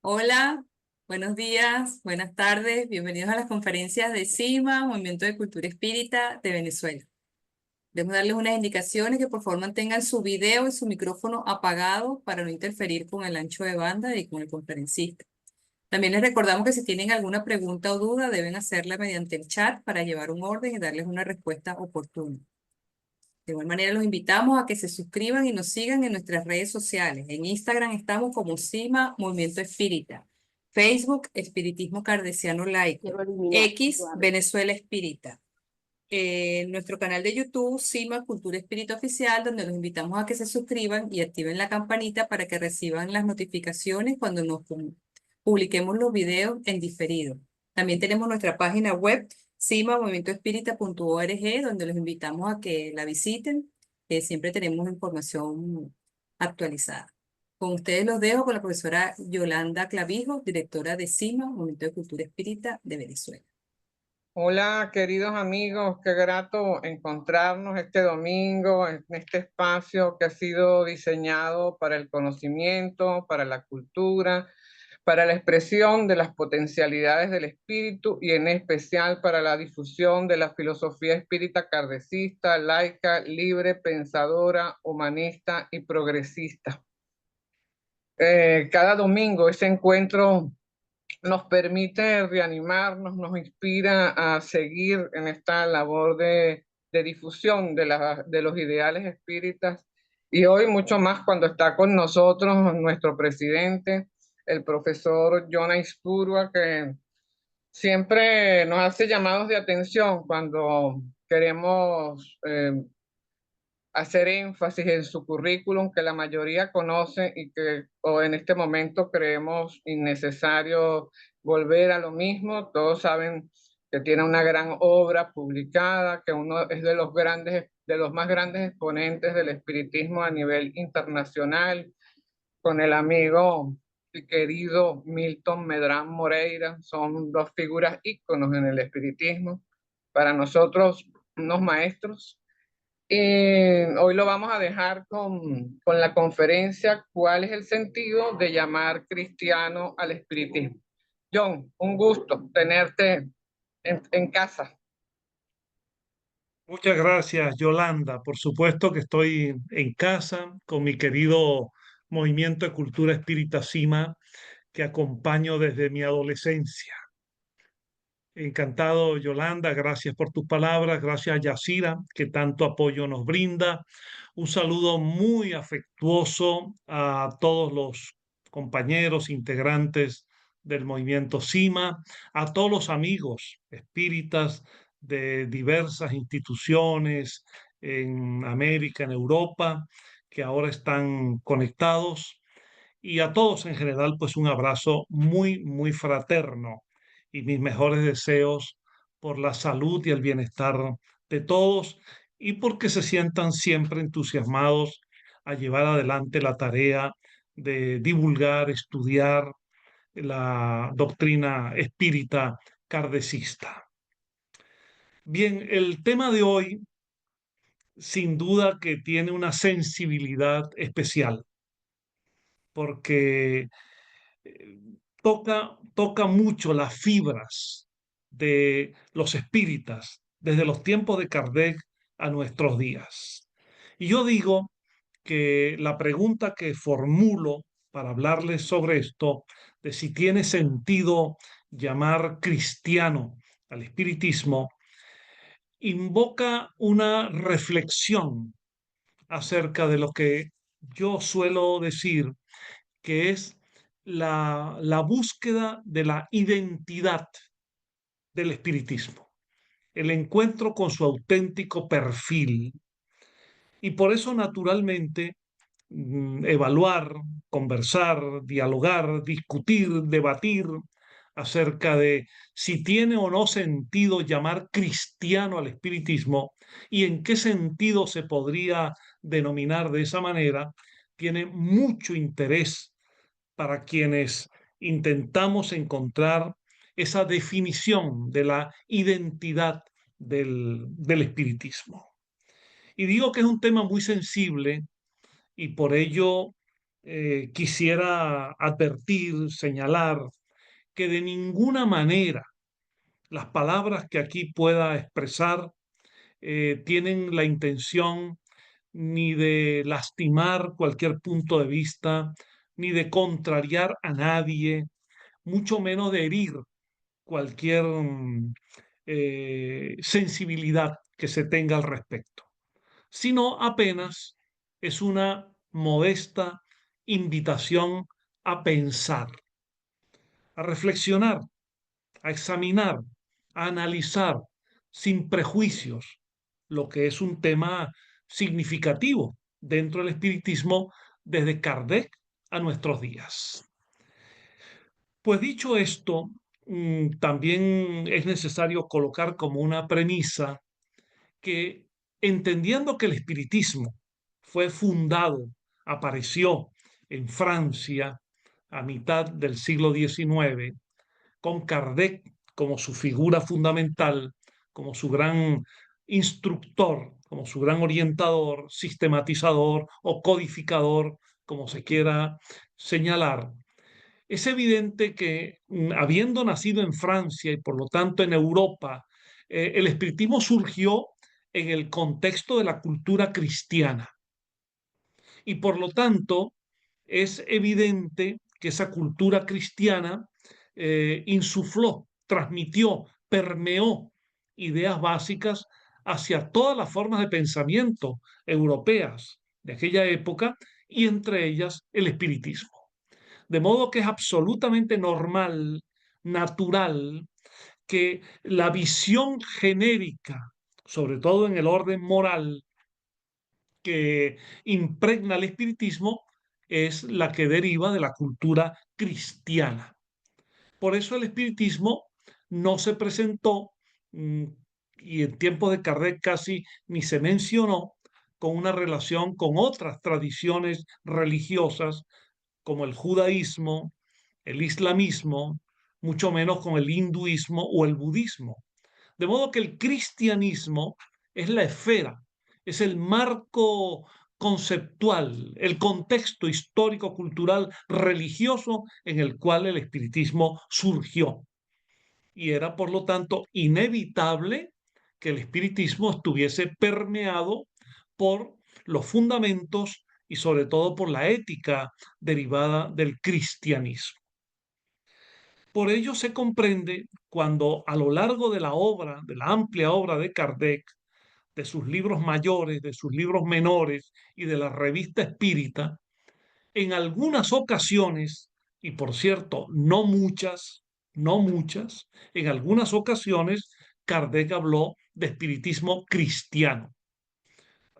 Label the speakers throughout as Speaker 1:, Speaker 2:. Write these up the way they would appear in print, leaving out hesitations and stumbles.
Speaker 1: Hola, buenos días, buenas tardes, bienvenidos a las conferencias de CIMA, Movimiento de Cultura Espírita de Venezuela. Debemos darles unas indicaciones que por favor mantengan su video y su micrófono apagado para no interferir con el ancho de banda y con el conferencista. También les recordamos que si tienen alguna pregunta o duda deben hacerla mediante el chat para llevar un orden y darles una respuesta oportuna. De igual manera, los invitamos a que se suscriban y nos sigan en nuestras redes sociales. En Instagram estamos como CIMA Movimiento Espírita, Facebook Espiritismo Cardesiano Laico,
Speaker 2: Quiero eliminar,
Speaker 1: X
Speaker 2: Eduardo.
Speaker 1: Venezuela Espírita. Nuestro canal de YouTube, CIMA Cultura Espírita Oficial, donde los invitamos a que se suscriban y activen la campanita para que reciban las notificaciones cuando nos publiquemos los videos en diferido. También tenemos nuestra página web cimamovimientoespírita.org, donde los invitamos a que la visiten. Siempre tenemos información actualizada. Con ustedes los dejo con la profesora Yolanda Clavijo, directora de CIMA, Movimiento de Cultura Espírita de Venezuela.
Speaker 3: Hola, queridos amigos, qué grato encontrarnos este domingo en este espacio que ha sido diseñado para el conocimiento, para la cultura, para la expresión de las potencialidades del espíritu y en especial para la difusión de la filosofía espírita kardecista, laica, libre, pensadora, humanista y progresista. Cada domingo ese encuentro nos permite reanimarnos, nos inspira a seguir en esta labor de difusión de los ideales espíritas. Y hoy mucho más cuando está con nosotros nuestro presidente, el profesor Jonah Ispurua, que siempre nos hace llamados de atención cuando queremos hacer énfasis en su currículum que la mayoría conoce y que o en este momento creemos innecesario volver a lo mismo. Todos saben que tiene una gran obra publicada, que uno es de los más grandes exponentes del espiritismo a nivel internacional, con el amigo y querido Milton Medrán Moreira. Son dos figuras íconos en el espiritismo, para nosotros unos maestros. Y hoy lo vamos a dejar con la conferencia ¿Cuál es el sentido de llamar cristiano al espiritismo? John, un gusto tenerte en casa.
Speaker 4: Muchas gracias, Yolanda. Por supuesto que estoy en casa con mi querido Movimiento de Cultura Espírita Sima, que acompaño desde mi adolescencia. Encantado, Yolanda. Gracias por tus palabras. Gracias, Yacira, que tanto apoyo nos brinda. Un saludo muy afectuoso a todos los compañeros integrantes del Movimiento Sima, a todos los amigos espíritas de diversas instituciones en América, en Europa, que ahora están conectados, y a todos en general, pues un abrazo muy, muy fraterno y mis mejores deseos por la salud y el bienestar de todos y porque se sientan siempre entusiasmados a llevar adelante la tarea de divulgar, estudiar la doctrina espírita kardecista. Bien, el tema de hoy sin duda que tiene una sensibilidad especial porque eh, toca mucho las fibras de los espíritas desde los tiempos de Kardec a nuestros días. Y yo digo que la pregunta que formulo para hablarles sobre esto, de si tiene sentido llamar cristiano al espiritismo, invoca una reflexión acerca de lo que yo suelo decir que es la búsqueda de la identidad del espiritismo, el encuentro con su auténtico perfil. Y por eso, naturalmente, evaluar, conversar, dialogar, discutir, debatir acerca de si tiene o no sentido llamar cristiano al espiritismo y en qué sentido se podría denominar de esa manera, tiene mucho interés para quienes intentamos encontrar esa definición de la identidad del espiritismo. Y digo que es un tema muy sensible y por ello quisiera advertir, señalar que de ninguna manera las palabras que aquí pueda expresar tienen la intención ni de lastimar cualquier punto de vista, ni de contrariar a nadie, mucho menos de herir cualquier sensibilidad que se tenga al respecto, sino apenas es una modesta invitación a pensar, a reflexionar, a examinar, a analizar sin prejuicios lo que es un tema significativo dentro del espiritismo desde Kardec a nuestros días. Pues dicho esto, también es necesario colocar como una premisa que, entendiendo que el espiritismo fue fundado, apareció en Francia a mitad del siglo XIX, con Kardec como su figura fundamental, como su gran instructor, como su gran orientador, sistematizador o codificador, como se quiera señalar. Es evidente que, habiendo nacido en Francia y por lo tanto en Europa, el espiritismo surgió en el contexto de la cultura cristiana y por lo tanto es evidente que esa cultura cristiana insufló, transmitió, permeó ideas básicas hacia todas las formas de pensamiento europeas de aquella época y entre ellas el espiritismo. De modo que es absolutamente normal, natural, que la visión genérica, sobre todo en el orden moral, que impregna el espiritismo, es la que deriva de la cultura cristiana. Por eso el espiritismo no se presentó, y en tiempos de Kardec casi ni se mencionó, con una relación con otras tradiciones religiosas como el judaísmo, el islamismo, mucho menos con el hinduismo o el budismo. De modo que el cristianismo es la esfera, es el marco conceptual, el contexto histórico, cultural, religioso en el cual el espiritismo surgió. Y era, por lo tanto, inevitable que el espiritismo estuviese permeado por los fundamentos y sobre todo por la ética derivada del cristianismo. Por ello se comprende cuando a lo largo de la obra, de la amplia obra de Kardec, de sus libros mayores, de sus libros menores y de la revista espírita, en algunas ocasiones, y por cierto, no muchas, no muchas, en algunas ocasiones Kardec habló de espiritismo cristiano.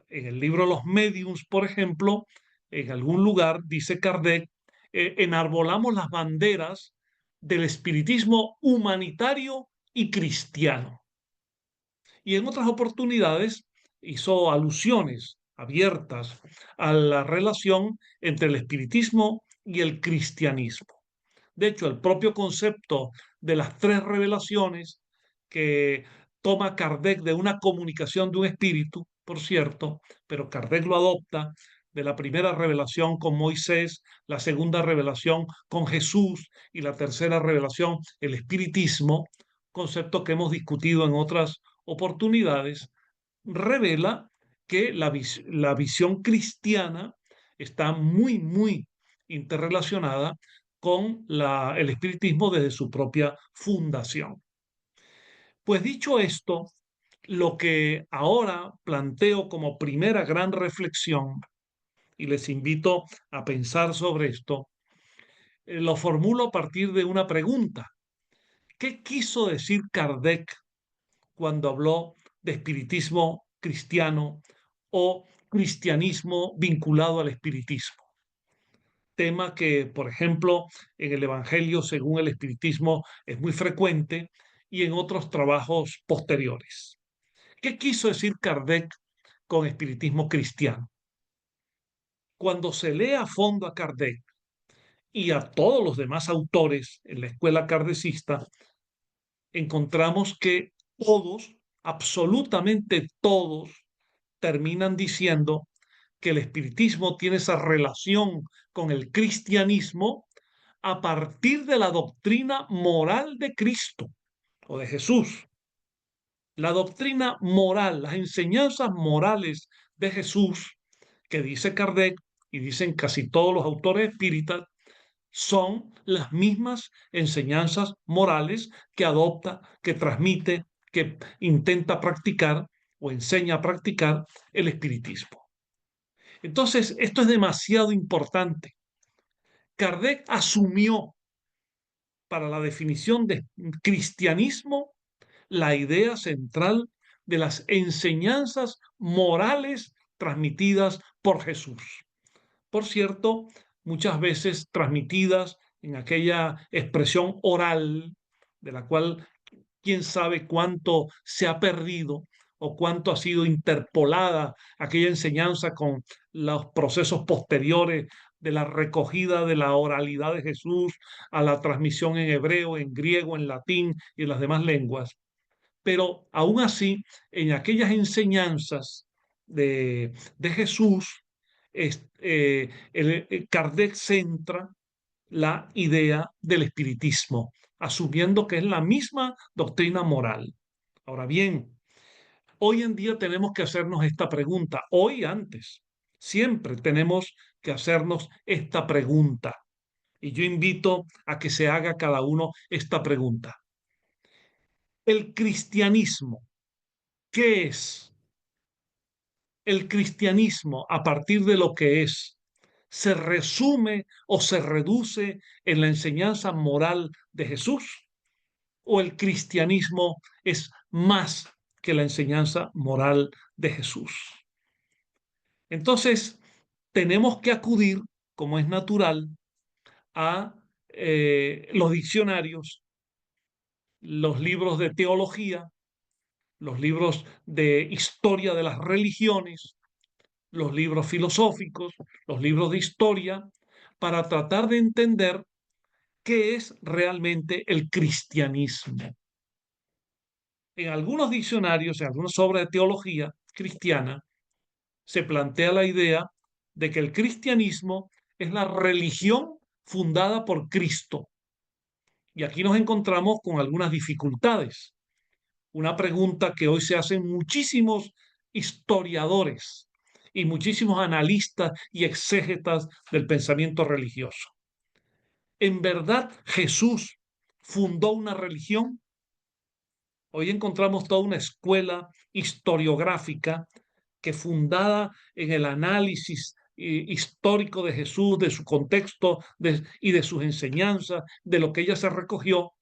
Speaker 4: En el libro Los Médiuns, por ejemplo, en algún lugar dice Kardec, enarbolamos las banderas del espiritismo humanitario y cristiano. Y en otras oportunidades hizo alusiones abiertas a la relación entre el espiritismo y el cristianismo. De hecho, el propio concepto de las tres revelaciones que toma Kardec de una comunicación de un espíritu, por cierto, pero Kardec lo adopta de la primera revelación con Moisés, la segunda revelación con Jesús y la tercera revelación, el espiritismo, concepto que hemos discutido en otras oportunidades, revela que la visión cristiana está muy, muy interrelacionada con el espiritismo desde su propia fundación. Pues dicho esto, lo que ahora planteo como primera gran reflexión, y les invito a pensar sobre esto, lo formulo a partir de una pregunta. ¿Qué quiso decir Kardec cuando habló de espiritismo cristiano o cristianismo vinculado al espiritismo? Tema que, por ejemplo, en el Evangelio, según el espiritismo, es muy frecuente y en otros trabajos posteriores. ¿Qué quiso decir Kardec con espiritismo cristiano? Cuando se lee a fondo a Kardec y a todos los demás autores en la escuela kardecista, encontramos que todos, absolutamente todos, terminan diciendo que el espiritismo tiene esa relación con el cristianismo a partir de la doctrina moral de Cristo o de Jesús. La doctrina moral, las enseñanzas morales de Jesús, que dice Kardec y dicen casi todos los autores espíritas, son las mismas enseñanzas morales que adopta, que transmite, que intenta practicar o enseña a practicar el espiritismo. Entonces, esto es demasiado importante. Kardec asumió para la definición de cristianismo la idea central de las enseñanzas morales transmitidas por Jesús. Por cierto, muchas veces transmitidas en aquella expresión oral, de la cual quién sabe cuánto se ha perdido o cuánto ha sido interpolada aquella enseñanza con los procesos posteriores de la recogida de la oralidad de Jesús a la transmisión en hebreo, en griego, en latín y en las demás lenguas. Pero aún así, en aquellas enseñanzas de Jesús, Kardec centra la idea del espiritismo, asumiendo que es la misma doctrina moral. Ahora bien, hoy en día tenemos que hacernos esta pregunta, hoy antes, siempre tenemos que hacernos esta pregunta. Y yo invito a que se haga cada uno esta pregunta. El cristianismo, ¿qué es? El cristianismo, a partir de lo que es, se resume o se reduce en la enseñanza moral de Jesús, o el cristianismo es más que la enseñanza moral de Jesús. Entonces, tenemos que acudir, como es natural, a los diccionarios, los libros de teología, los libros de historia de las religiones, los libros filosóficos, los libros de historia, para tratar de entender qué es realmente el cristianismo. En algunos diccionarios, en algunas obras de teología cristiana, se plantea la idea de que el cristianismo es la religión fundada por Cristo. Y aquí nos encontramos con algunas dificultades. Una pregunta que hoy se hacen muchísimos historiadores y muchísimos analistas y exégetas del pensamiento religioso. ¿En verdad Jesús fundó una religión? Hoy encontramos toda una escuela historiográfica que, fundada en el análisis histórico de Jesús, de su contexto y de sus enseñanzas, de lo que ella se recogió,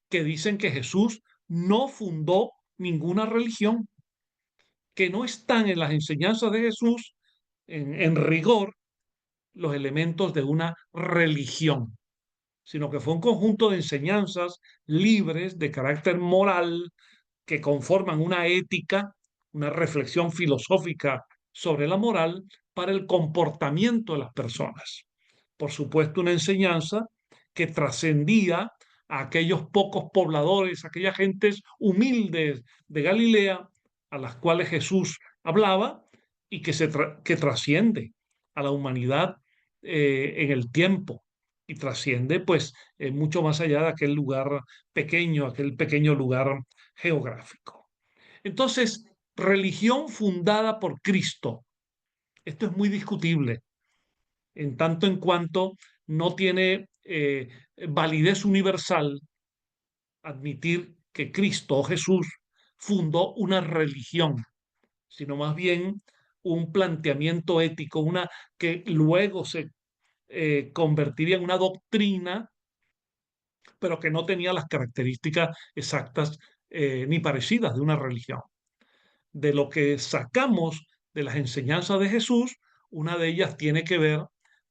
Speaker 4: que dicen que Jesús no fundó ninguna religión, que no están en las enseñanzas de Jesús, en rigor, los elementos de una religión, sino que fue un conjunto de enseñanzas libres de carácter moral que conforman una ética, una reflexión filosófica sobre la moral para el comportamiento de las personas. Por supuesto, una enseñanza que trascendía a aquellos pocos pobladores, aquellas gentes humildes de Galilea a las cuales Jesús hablaba y que trasciende a la humanidad en el tiempo y trasciende pues mucho más allá de aquel lugar pequeño, aquel pequeño lugar geográfico. Entonces, religión fundada por Cristo. Esto es muy discutible, en tanto en cuanto no tiene validez universal admitir que Cristo o Jesús fundó una religión, sino más bien un planteamiento ético, una que luego se convertiría en una doctrina, pero que no tenía las características exactas ni parecidas de una religión. De lo que sacamos de las enseñanzas de Jesús, una de ellas tiene que ver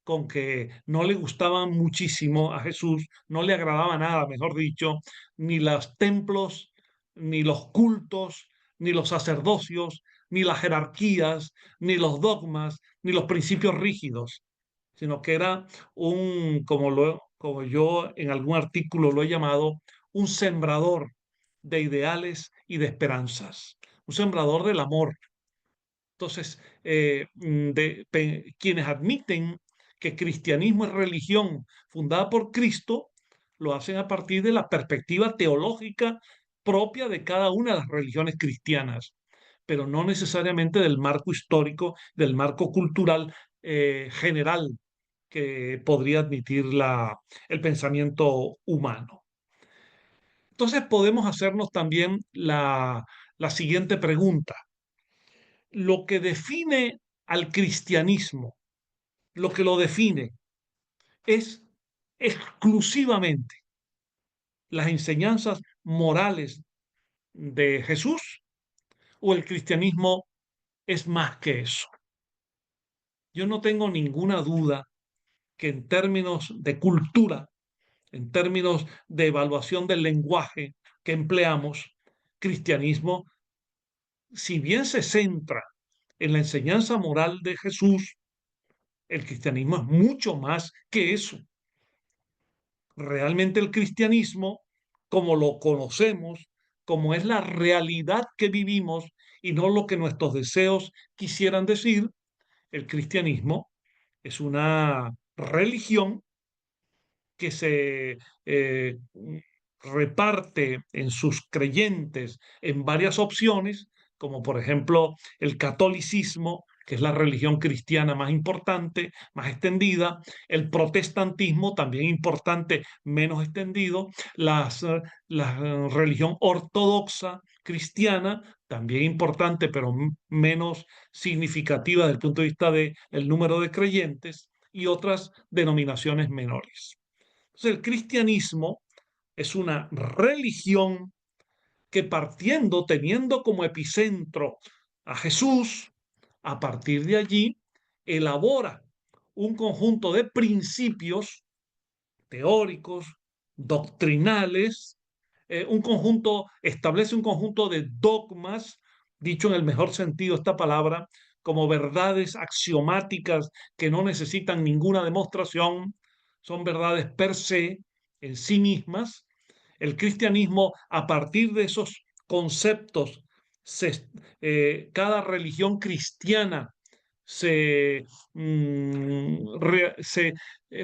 Speaker 4: con que no le gustaban muchísimo a Jesús, no le agradaba nada, mejor dicho, ni los templos, ni los cultos, ni los sacerdocios, ni las jerarquías, ni los dogmas, ni los principios rígidos, sino que era como yo en algún artículo lo he llamado, un sembrador de ideales y de esperanzas, un sembrador del amor. Entonces, quienes admiten que cristianismo es religión fundada por Cristo, lo hacen a partir de la perspectiva teológica propia de cada una de las religiones cristianas, pero no necesariamente del marco histórico, del marco cultural general que podría admitir el pensamiento humano. Entonces podemos hacernos también la siguiente pregunta. Lo que define al cristianismo, lo que lo define, es exclusivamente las enseñanzas morales de Jesús, o el cristianismo es más que eso. Yo no tengo ninguna duda que en términos de cultura, en términos de evaluación del lenguaje que empleamos, cristianismo, si bien se centra en la enseñanza moral de Jesús, el cristianismo es mucho más que eso. Realmente el cristianismo, como lo conocemos, como es la realidad que vivimos y no lo que nuestros deseos quisieran decir, el cristianismo es una religión que se reparte en sus creyentes en varias opciones, como por ejemplo el catolicismo, que es la religión cristiana más importante, más extendida, el protestantismo, también importante, menos extendido, la religión ortodoxa cristiana, también importante, pero menos significativa desde el punto de vista del número de creyentes, y otras denominaciones menores. Entonces, el cristianismo es una religión que partiendo, teniendo como epicentro a Jesús, a partir de allí elabora un conjunto de principios teóricos, doctrinales, establece un conjunto de dogmas, dicho en el mejor sentido esta palabra, como verdades axiomáticas que no necesitan ninguna demostración, son verdades per se, en sí mismas. El cristianismo, a partir de esos conceptos, cada religión cristiana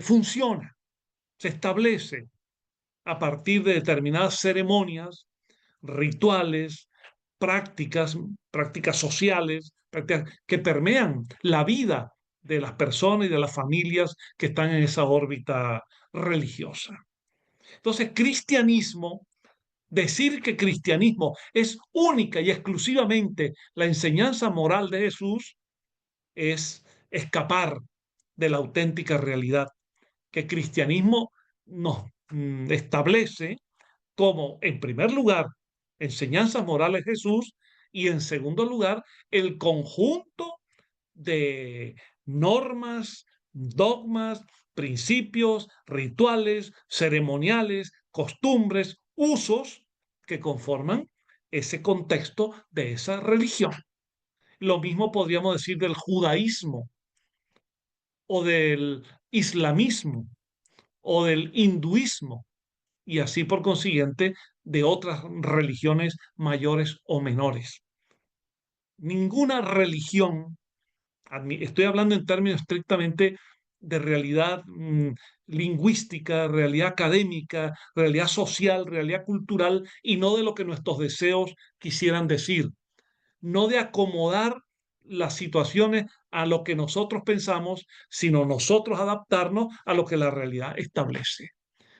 Speaker 4: funciona, se establece a partir de determinadas ceremonias, rituales, prácticas sociales, prácticas que permean la vida de las personas y de las familias que están en esa órbita religiosa. Entonces, cristianismo, decir que cristianismo es única y exclusivamente la enseñanza moral de Jesús, es escapar de la auténtica realidad que cristianismo nos establece como, en primer lugar, enseñanzas morales de Jesús, y en segundo lugar, el conjunto de normas, dogmas, principios, rituales, ceremoniales, costumbres, usos que conforman ese contexto de esa religión. Lo mismo podríamos decir del judaísmo o del islamismo o del hinduismo, y así por consiguiente de otras religiones mayores o menores. Ninguna religión, estoy hablando en términos estrictamente de realidad lingüística, realidad académica, realidad social, realidad cultural, y no de lo que nuestros deseos quisieran decir, no de acomodar las situaciones a lo que nosotros pensamos, sino nosotros adaptarnos a lo que la realidad establece.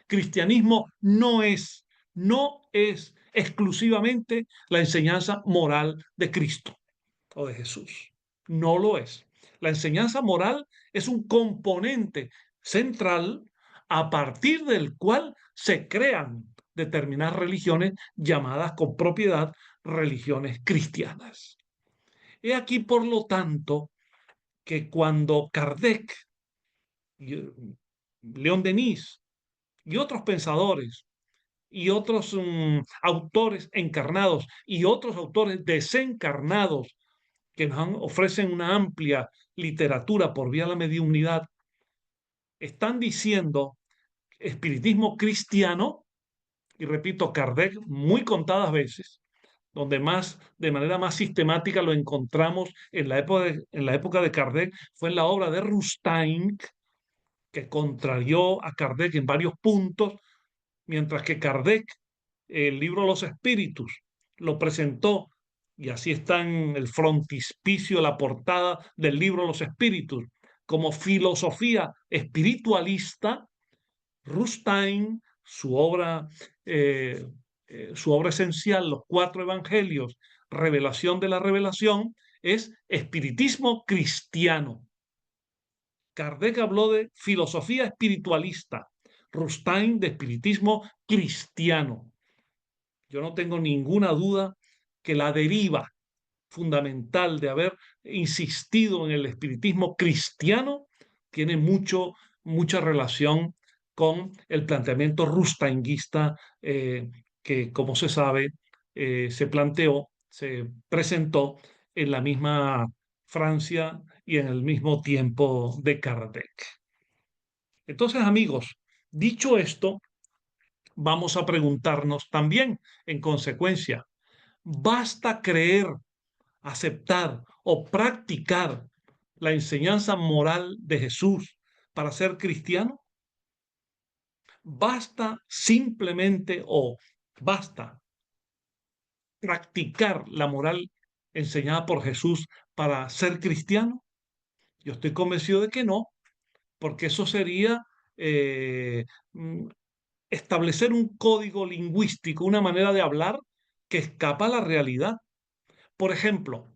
Speaker 4: Cristianismo no es exclusivamente la enseñanza moral de Cristo o de Jesús. No lo es. La enseñanza moral es un componente central a partir del cual se crean determinadas religiones llamadas con propiedad religiones cristianas. He aquí, por lo tanto, que cuando Kardec, León Denis y otros pensadores y otros autores encarnados y otros autores desencarnados que nos ofrecen una amplia literatura por vía de la mediunidad, están diciendo espiritismo cristiano, y repito, Kardec muy contadas veces, donde de manera más sistemática lo encontramos en la época de Kardec, fue en la obra de Rustain, que contrarió a Kardec en varios puntos, mientras que Kardec, el libro Los Espíritus, lo presentó, y así está en el frontispicio, la portada del libro Los Espíritus, como filosofía espiritualista. Rustain, su obra esencial, Los Cuatro Evangelios, Revelación de la Revelación, es espiritismo cristiano. Kardec habló de filosofía espiritualista, Rustain de espiritismo cristiano. Yo no tengo ninguna duda que la deriva fundamental de haber insistido en el espiritismo cristiano tiene mucha relación con el planteamiento rustainguista que, como se sabe, se presentó en la misma Francia y en el mismo tiempo de Kardec. Entonces, amigos, dicho esto, vamos a preguntarnos también, en consecuencia, ¿basta creer, aceptar o practicar la enseñanza moral de Jesús para ser cristiano? ¿Basta simplemente o basta practicar la moral enseñada por Jesús para ser cristiano? Yo estoy convencido de que no, porque eso sería eh, mm, establecer un código lingüístico, una manera de hablar que escapa a la realidad. Por ejemplo,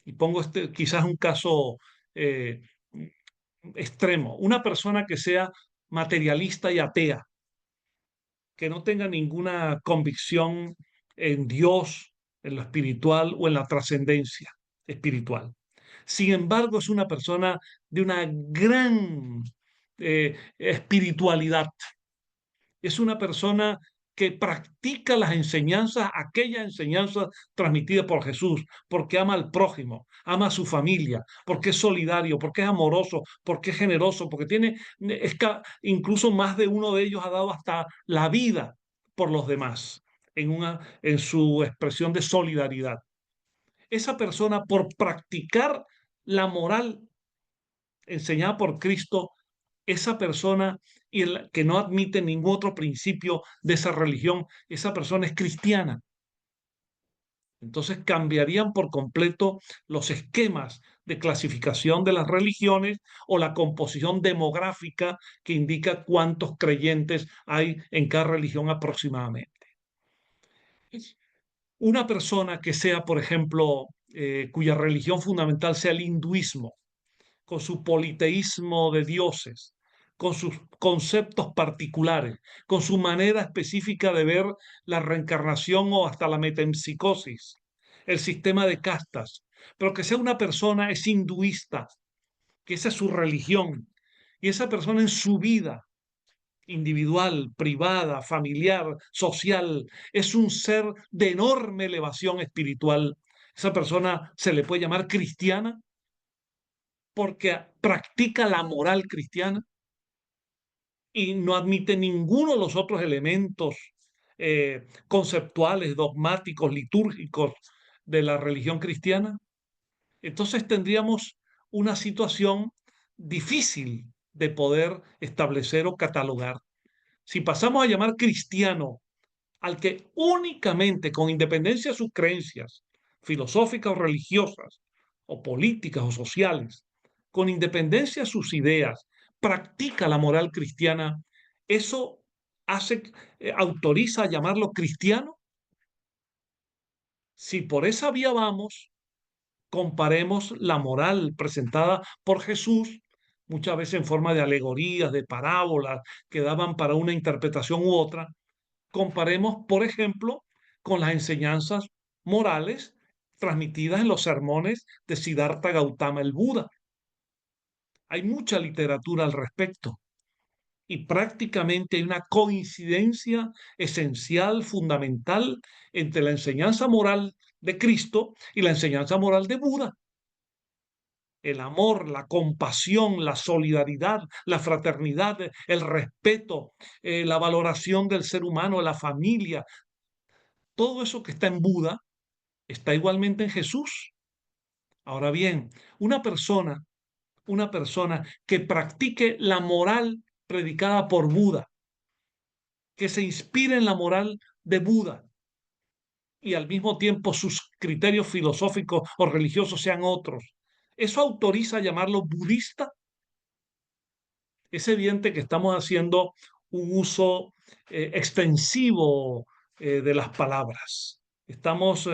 Speaker 4: y pongo quizás un caso eh, extremo, una persona que sea materialista y atea, que no tenga ninguna convicción en Dios, en lo espiritual o en la trascendencia espiritual. Sin embargo, es una persona de una gran espiritualidad. Es una persona que practica las enseñanzas, aquellas enseñanzas transmitidas por Jesús, porque ama al prójimo, ama a su familia, porque es solidario, porque es amoroso, porque es generoso, porque incluso más de uno de ellos ha dado hasta la vida por los demás en su expresión de solidaridad. Esa persona, por practicar la moral enseñada por Cristo, esa persona que no admite ningún otro principio de esa religión, esa persona es cristiana. Entonces cambiarían por completo los esquemas de clasificación de las religiones o la composición demográfica que indica cuántos creyentes hay en cada religión aproximadamente. Una persona que sea, por ejemplo, cuya religión fundamental sea el hinduismo, con su politeísmo de dioses, con sus conceptos particulares, con su manera específica de ver la reencarnación o hasta la metempsicosis, el sistema de castas, pero que sea una persona es hinduista, que esa es su religión, y esa persona en su vida individual, privada, familiar, social, es un ser de enorme elevación espiritual. Esa persona se le puede llamar cristiana porque practica la moral cristiana y no admite ninguno de los otros elementos conceptuales, dogmáticos, litúrgicos de la religión cristiana. Entonces tendríamos una situación difícil de poder establecer o catalogar. Si pasamos a llamar cristiano al que únicamente, con independencia de sus creencias filosóficas o religiosas, o políticas o sociales, con independencia de sus ideas, practica la moral cristiana, eso autoriza a llamarlo cristiano. Si por esa vía vamos, comparemos la moral presentada por Jesús, muchas veces en forma de alegorías, de parábolas que daban para una interpretación u otra. Comparemos, por ejemplo, con las enseñanzas morales transmitidas en los sermones de Siddhartha Gautama el Buda. Hay mucha literatura al respecto y prácticamente hay una coincidencia esencial, fundamental, entre la enseñanza moral de Cristo y la enseñanza moral de Buda. El amor, la compasión, la solidaridad, la fraternidad, el respeto, la valoración del ser humano, la familia, todo eso que está en Buda está igualmente en Jesús. Ahora bien, una persona, una persona que practique la moral predicada por Buda, que se inspire en la moral de Buda y al mismo tiempo sus criterios filosóficos o religiosos sean otros, ¿eso autoriza a llamarlo budista? Es evidente que estamos haciendo un uso extensivo de las palabras. Estamos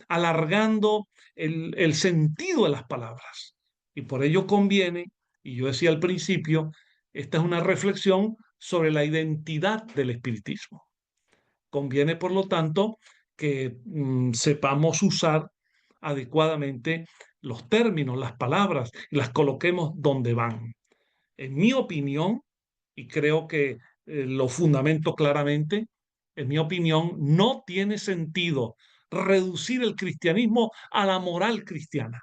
Speaker 4: alargando el sentido de las palabras. Y por ello conviene, y yo decía al principio, esta es una reflexión sobre la identidad del espiritismo. Conviene, por lo tanto, que sepamos usar adecuadamente los términos, las palabras, y las coloquemos donde van. En mi opinión, y creo que lo fundamento claramente, en mi opinión, no tiene sentido reducir el cristianismo a la moral cristiana,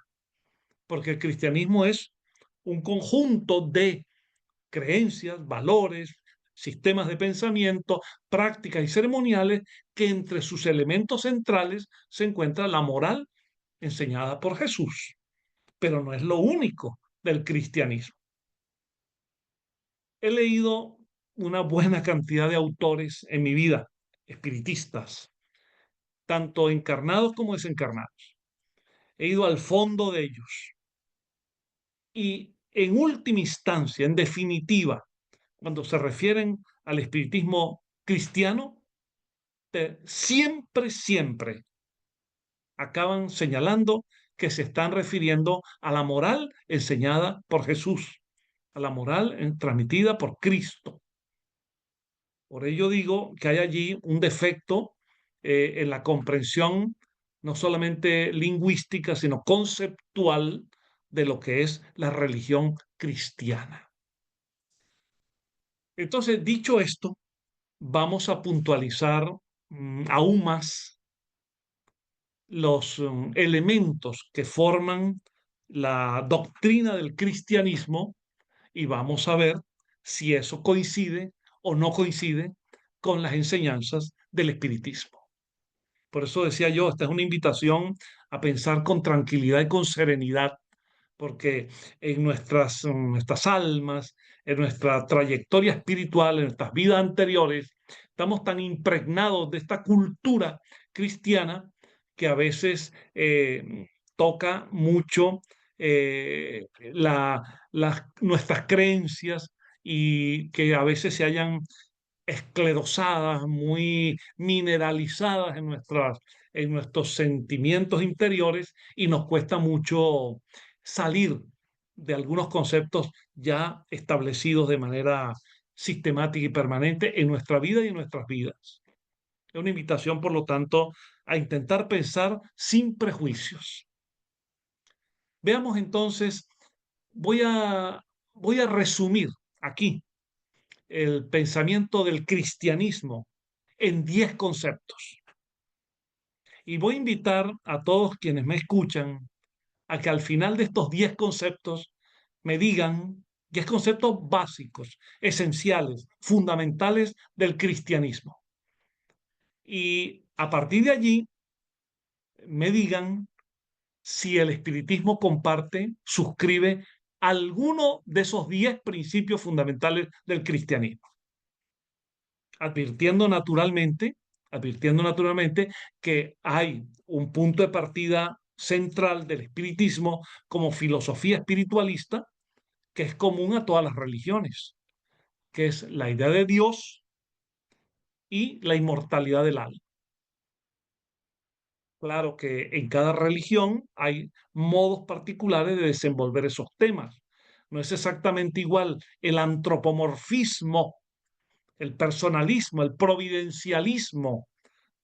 Speaker 4: porque el cristianismo es un conjunto de creencias, valores, sistemas de pensamiento, prácticas y ceremoniales que entre sus elementos centrales se encuentra la moral enseñada por Jesús, pero no es lo único del cristianismo. He leído una buena cantidad de autores en mi vida, espiritistas, tanto encarnados como desencarnados. He ido al fondo de ellos. Y en última instancia, en definitiva, cuando se refieren al espiritismo cristiano, siempre acaban señalando que se están refiriendo a la moral enseñada por Jesús, a la moral transmitida por Cristo. Por ello digo que hay allí un defecto en la comprensión no solamente lingüística, sino conceptual de lo que es la religión cristiana. Entonces, dicho esto, vamos a puntualizar aún más los elementos que forman la doctrina del cristianismo y vamos a ver si eso coincide o no coincide con las enseñanzas del espiritismo. Por eso decía yo, esta es una invitación a pensar con tranquilidad y con serenidad, porque en nuestras almas, en nuestra trayectoria espiritual, en nuestras vidas anteriores, estamos tan impregnados de esta cultura cristiana que a veces toca mucho nuestras creencias y que a veces se hayan esclerosadas, muy mineralizadas en nuestros sentimientos interiores y nos cuesta mucho salir de algunos conceptos ya establecidos de manera sistemática y permanente en nuestra vida y en nuestras vidas. Es una invitación, por lo tanto, a intentar pensar sin prejuicios. Veamos entonces, voy a, voy a resumir aquí el pensamiento del cristianismo en 10 conceptos. Y voy a invitar a todos quienes me escuchan a que al final de estos 10 conceptos me digan 10 conceptos básicos, esenciales, fundamentales del cristianismo. Y a partir de allí me digan si el espiritismo comparte, suscribe alguno de esos 10 principios fundamentales del cristianismo. Advirtiendo naturalmente que hay un punto de partida central del espiritismo como filosofía espiritualista que es común a todas las religiones, que es la idea de Dios y la inmortalidad del alma. Claro que en cada religión hay modos particulares de desenvolver esos temas. No es exactamente igual el antropomorfismo, el personalismo, el providencialismo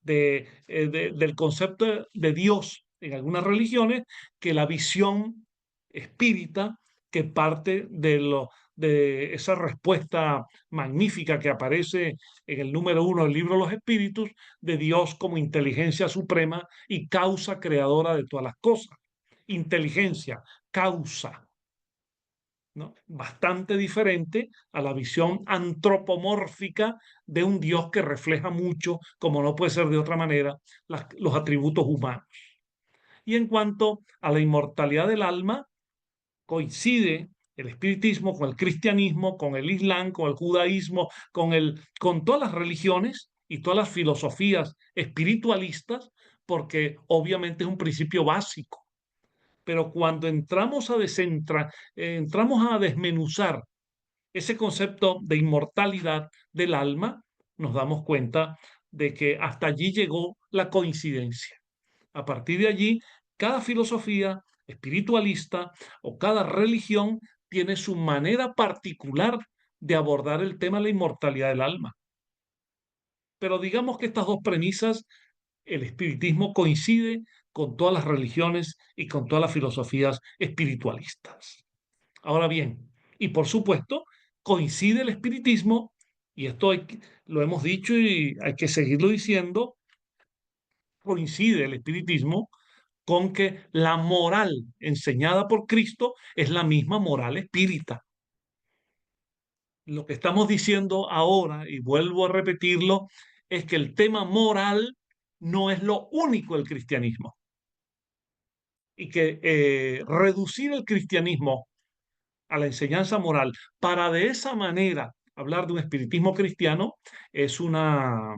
Speaker 4: del concepto de Dios en algunas religiones que la visión espírita que parte de esa respuesta magnífica que aparece en el número 1 del libro de los Espíritus, de Dios como inteligencia suprema y causa creadora de todas las cosas. Inteligencia, causa. ¿no? Bastante diferente a la visión antropomórfica de un Dios que refleja mucho, como no puede ser de otra manera, los atributos humanos. Y en cuanto a la inmortalidad del alma, coincide el espiritismo con el cristianismo, con el islam, con el judaísmo, con todas las religiones y todas las filosofías espiritualistas, porque obviamente es un principio básico. Pero cuando entramos a desmenuzar ese concepto de inmortalidad del alma, nos damos cuenta de que hasta allí llegó la coincidencia. A partir de allí, cada filosofía espiritualista o cada religión tiene su manera particular de abordar el tema de la inmortalidad del alma. Pero digamos que estas dos premisas, el espiritismo coincide con todas las religiones y con todas las filosofías espiritualistas. Ahora bien, y por supuesto, coincide el espiritismo, y esto lo hemos dicho y hay que seguirlo diciendo, coincide el espiritismo con que la moral enseñada por Cristo es la misma moral espírita. Lo que estamos diciendo ahora, y vuelvo a repetirlo, es que el tema moral no es lo único del cristianismo y que reducir el cristianismo a la enseñanza moral para de esa manera hablar de un espiritismo cristiano es una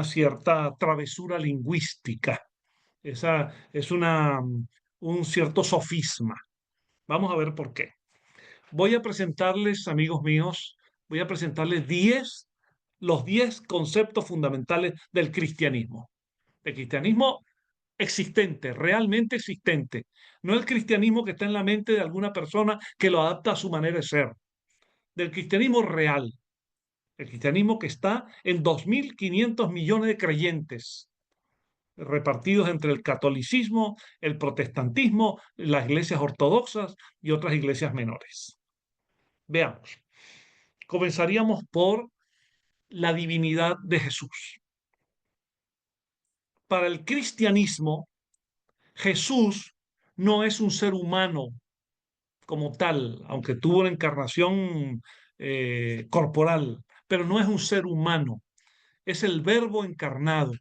Speaker 4: cierta travesura lingüística. Esa es un cierto sofisma. Vamos a ver por qué. Voy a presentarles, amigos míos, voy a presentarles los 10 conceptos fundamentales del cristianismo. El cristianismo existente, realmente existente. No el cristianismo que está en la mente de alguna persona que lo adapta a su manera de ser. Del cristianismo real. El cristianismo que está en 2.500 millones de creyentes repartidos entre el catolicismo, el protestantismo, las iglesias ortodoxas y otras iglesias menores. Veamos. Comenzaríamos por la divinidad de Jesús. Para el cristianismo, Jesús no es un ser humano como tal, aunque tuvo una encarnación corporal, pero no es un ser humano, es el Verbo encarnado,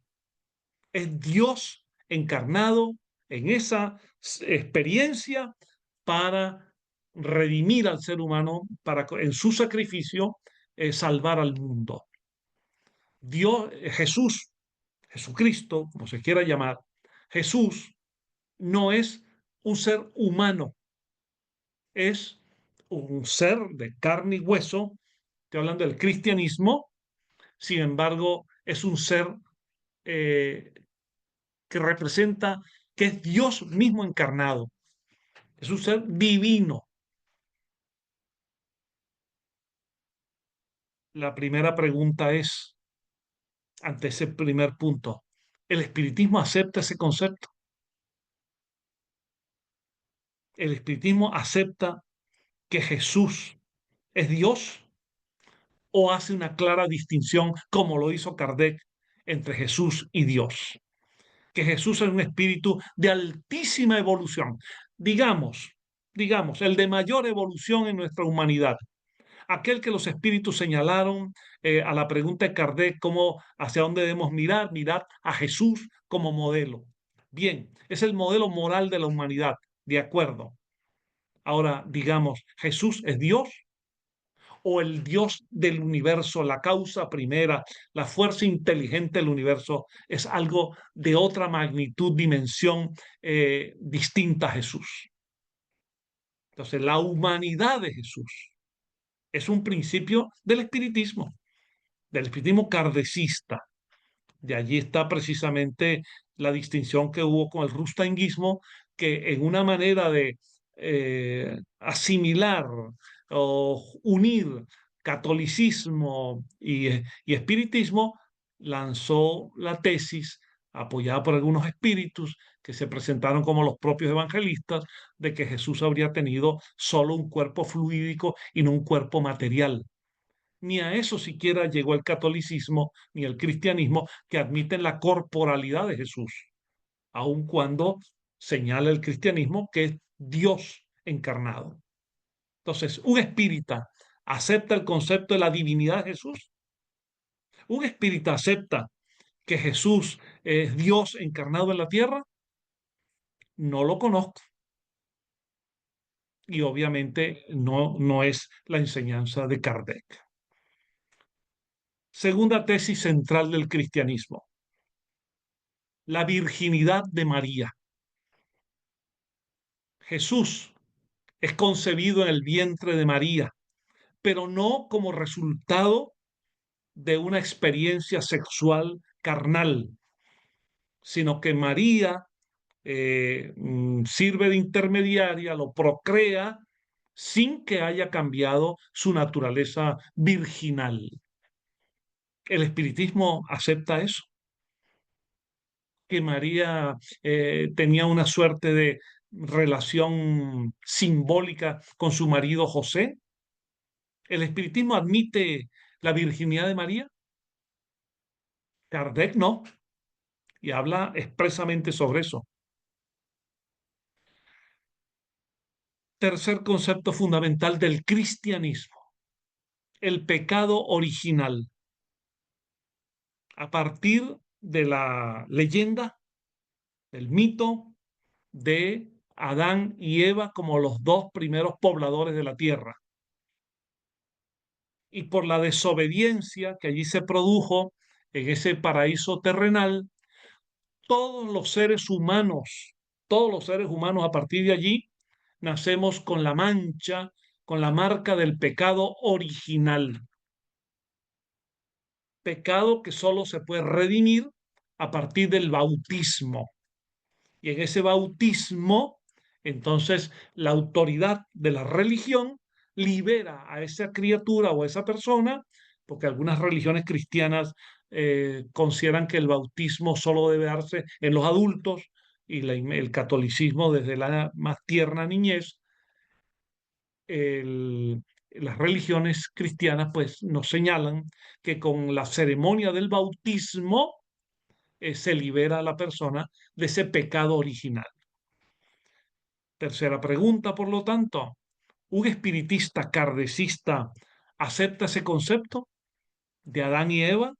Speaker 4: es Dios encarnado en esa experiencia para redimir al ser humano, para en su sacrificio salvar al mundo. Dios, Jesús, Jesucristo, como se quiera llamar, Jesús no es un ser humano, es un ser de carne y hueso. Estoy hablando del cristianismo, sin embargo, es un ser eh, que representa que es Dios mismo encarnado, es un ser divino. La primera pregunta es, ante ese primer punto, ¿el espiritismo acepta ese concepto? ¿El espiritismo acepta que Jesús es Dios o hace una clara distinción, como lo hizo Kardec, entre Jesús y Dios? Que Jesús es un espíritu de altísima evolución, digamos, el de mayor evolución en nuestra humanidad, aquel que los espíritus señalaron a la pregunta de Kardec, cómo, hacia dónde debemos mirar a Jesús como modelo. Bien, es el modelo moral de la humanidad, de acuerdo. Ahora, digamos, ¿Jesús es Dios o el Dios del universo, la causa primera, la fuerza inteligente del universo, es algo de otra magnitud, dimensión distinta a Jesús? Entonces, la humanidad de Jesús es un principio del espiritismo kardecista. De allí está precisamente la distinción que hubo con el rustainguismo, que en una manera de asimilar o unir catolicismo y espiritismo, lanzó la tesis, apoyada por algunos espíritus que se presentaron como los propios evangelistas, de que Jesús habría tenido solo un cuerpo fluídico y no un cuerpo material. Ni a eso siquiera llegó el catolicismo ni el cristianismo, que admiten la corporalidad de Jesús, aun cuando señala el cristianismo que es Dios encarnado. Entonces, un espírita acepta el concepto de la divinidad de Jesús. Un espírita acepta que Jesús es Dios encarnado en la tierra. No lo conozco. Y obviamente no es la enseñanza de Kardec. Segunda tesis central del cristianismo: la virginidad de María. Jesús es concebido en el vientre de María, pero no como resultado de una experiencia sexual carnal, sino que María sirve de intermediaria, lo procrea sin que haya cambiado su naturaleza virginal. El espiritismo acepta eso, que María tenía una suerte de relación simbólica con su marido José. ¿El espiritismo admite la virginidad de María? Kardec no, y habla expresamente sobre eso. Tercer concepto fundamental del cristianismo: el pecado original. A partir de la leyenda, del mito de Adán y Eva como los dos primeros pobladores de la tierra, y por la desobediencia que allí se produjo en ese paraíso terrenal, todos los seres humanos a partir de allí nacemos con la mancha, con la marca del pecado original. Pecado que solo se puede redimir a partir del bautismo. Y en ese bautismo, entonces, la autoridad de la religión libera a esa criatura o a esa persona, porque algunas religiones cristianas consideran que el bautismo solo debe darse en los adultos, y el catolicismo desde la más tierna niñez. Las religiones cristianas pues nos señalan que con la ceremonia del bautismo se libera a la persona de ese pecado original. Tercera pregunta, por lo tanto: ¿un espiritista kardecista acepta ese concepto de Adán y Eva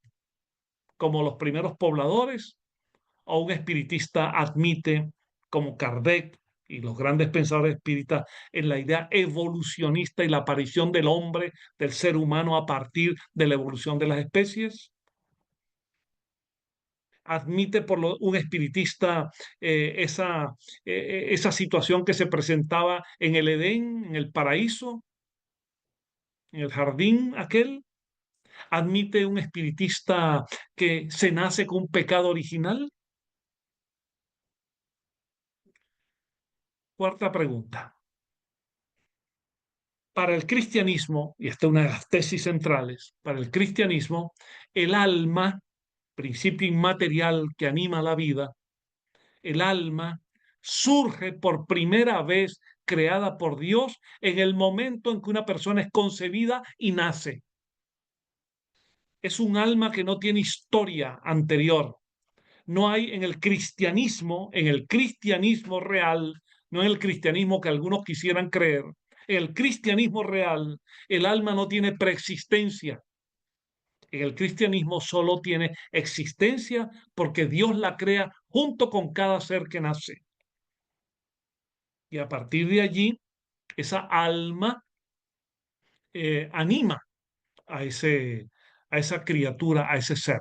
Speaker 4: como los primeros pobladores? ¿O un espiritista admite, como Kardec y los grandes pensadores espíritas, en la idea evolucionista y la aparición del hombre, del ser humano, a partir de la evolución de las especies? ¿Admite un espiritista esa situación que se presentaba en el Edén, en el paraíso, en el jardín aquel? ¿Admite un espiritista que se nace con un pecado original? Cuarta pregunta. Para el cristianismo, y esta es una de las tesis centrales, para el cristianismo, el alma, principio inmaterial que anima la vida, el alma surge por primera vez creada por Dios en el momento en que una persona es concebida y nace. Es un alma que no tiene historia anterior. No hay en el cristianismo real, no en el cristianismo que algunos quisieran creer, en el cristianismo real, el alma no tiene preexistencia. En el cristianismo solo tiene existencia porque Dios la crea junto con cada ser que nace. Y a partir de allí, esa alma anima a esa criatura, a ese ser,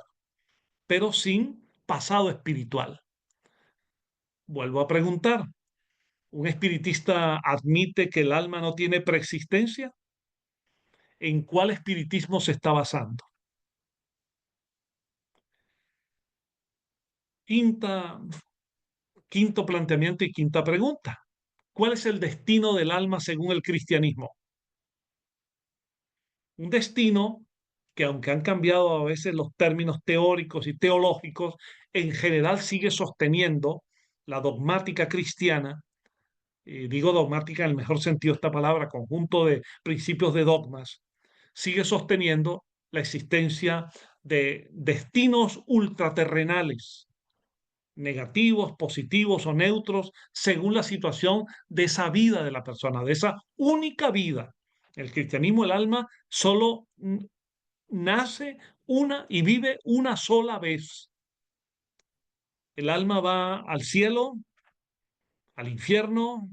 Speaker 4: pero sin pasado espiritual. Vuelvo a preguntar: ¿un espiritista admite que el alma no tiene preexistencia? ¿En cuál espiritismo se está basando? Quinto planteamiento y quinta pregunta: ¿cuál es el destino del alma según el cristianismo? Un destino que, aunque han cambiado a veces los términos teóricos y teológicos, en general sigue sosteniendo la dogmática cristiana. Digo dogmática en el mejor sentido de esta palabra, conjunto de principios de dogmas, sigue sosteniendo la existencia de destinos ultraterrenales, negativos, positivos o neutros, según la situación de esa vida de la persona, de esa única vida. El cristianismo, el alma, solo nace una y vive una sola vez. El alma va al cielo, al infierno,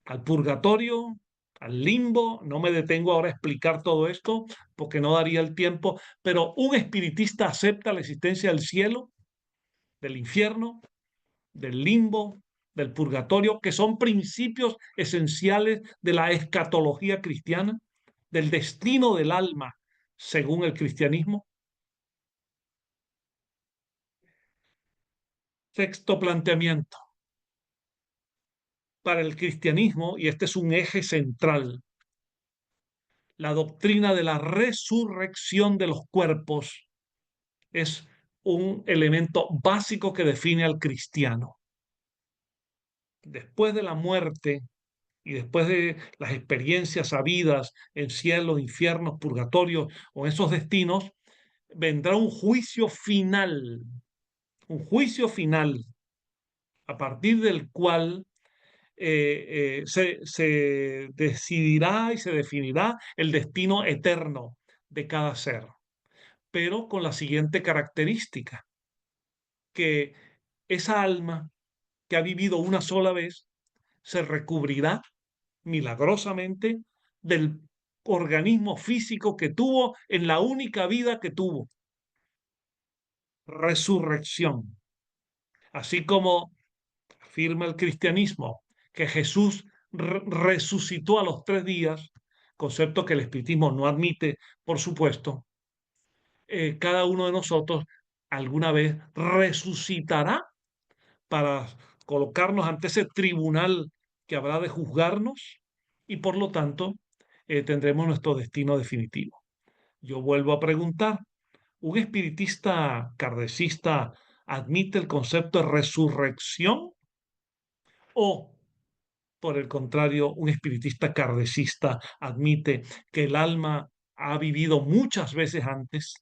Speaker 4: al purgatorio, al limbo. No me detengo ahora a explicar todo esto porque no daría el tiempo, pero un espiritista acepta la existencia del cielo, del infierno, del limbo, del purgatorio, que son principios esenciales de la escatología cristiana, del destino del alma según el cristianismo. Sexto planteamiento. Para el cristianismo, y este es un eje central, la doctrina de la resurrección de los cuerpos es un elemento básico que define al cristiano. Después de la muerte y después de las experiencias habidas en cielos, infiernos, purgatorios o en esos destinos, vendrá un juicio final a partir del cual se decidirá y se definirá el destino eterno de cada ser, pero con la siguiente característica, que esa alma que ha vivido una sola vez se recubrirá milagrosamente del organismo físico que tuvo en la única vida que tuvo. Resurrección. Así como afirma el cristianismo que Jesús resucitó a los 3 días, concepto que el espiritismo no admite, por supuesto, cada uno de nosotros alguna vez resucitará para colocarnos ante ese tribunal que habrá de juzgarnos y por lo tanto tendremos nuestro destino definitivo. Yo vuelvo a preguntar, ¿un espiritista kardecista admite el concepto de resurrección o, por el contrario, un espiritista kardecista admite que el alma ha vivido muchas veces antes,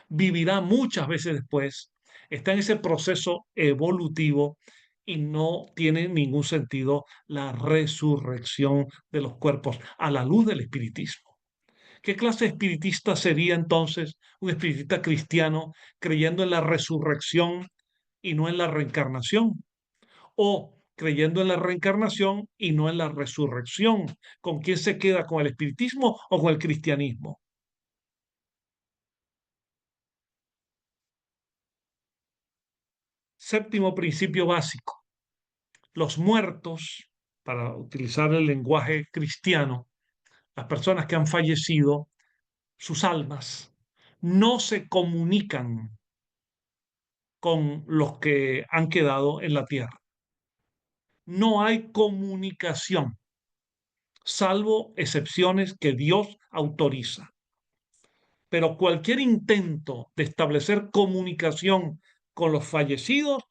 Speaker 4: vivirá muchas veces después, está en ese proceso evolutivo y no tiene ningún sentido la resurrección de los cuerpos a la luz del espiritismo? ¿Qué clase de espiritista sería entonces un espiritista cristiano creyendo en la resurrección y no en la reencarnación? ¿O creyendo en la reencarnación y no en la resurrección? ¿Con quién se queda? ¿Con el espiritismo o con el cristianismo? Séptimo principio básico. Los muertos, para utilizar el lenguaje cristiano, las personas que han fallecido, sus almas, no se comunican con los que han quedado en la tierra. No hay comunicación, salvo excepciones que Dios autoriza. Pero cualquier intento de establecer comunicación con los fallecidos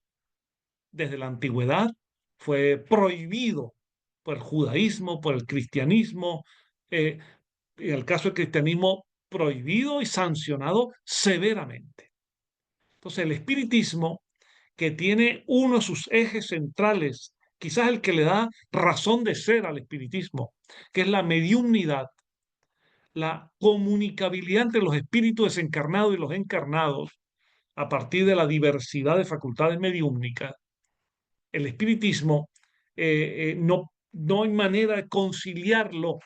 Speaker 4: desde la antigüedad fue prohibido por el judaísmo, por el cristianismo, en el caso del cristianismo prohibido y sancionado severamente. Entonces el espiritismo, que tiene uno de sus ejes centrales, quizás el que le da razón de ser al espiritismo, que es la mediumnidad, la comunicabilidad entre los espíritus desencarnados y los encarnados a partir de la diversidad de facultades mediúmnicas. El espiritismo no hay manera de conciliarlo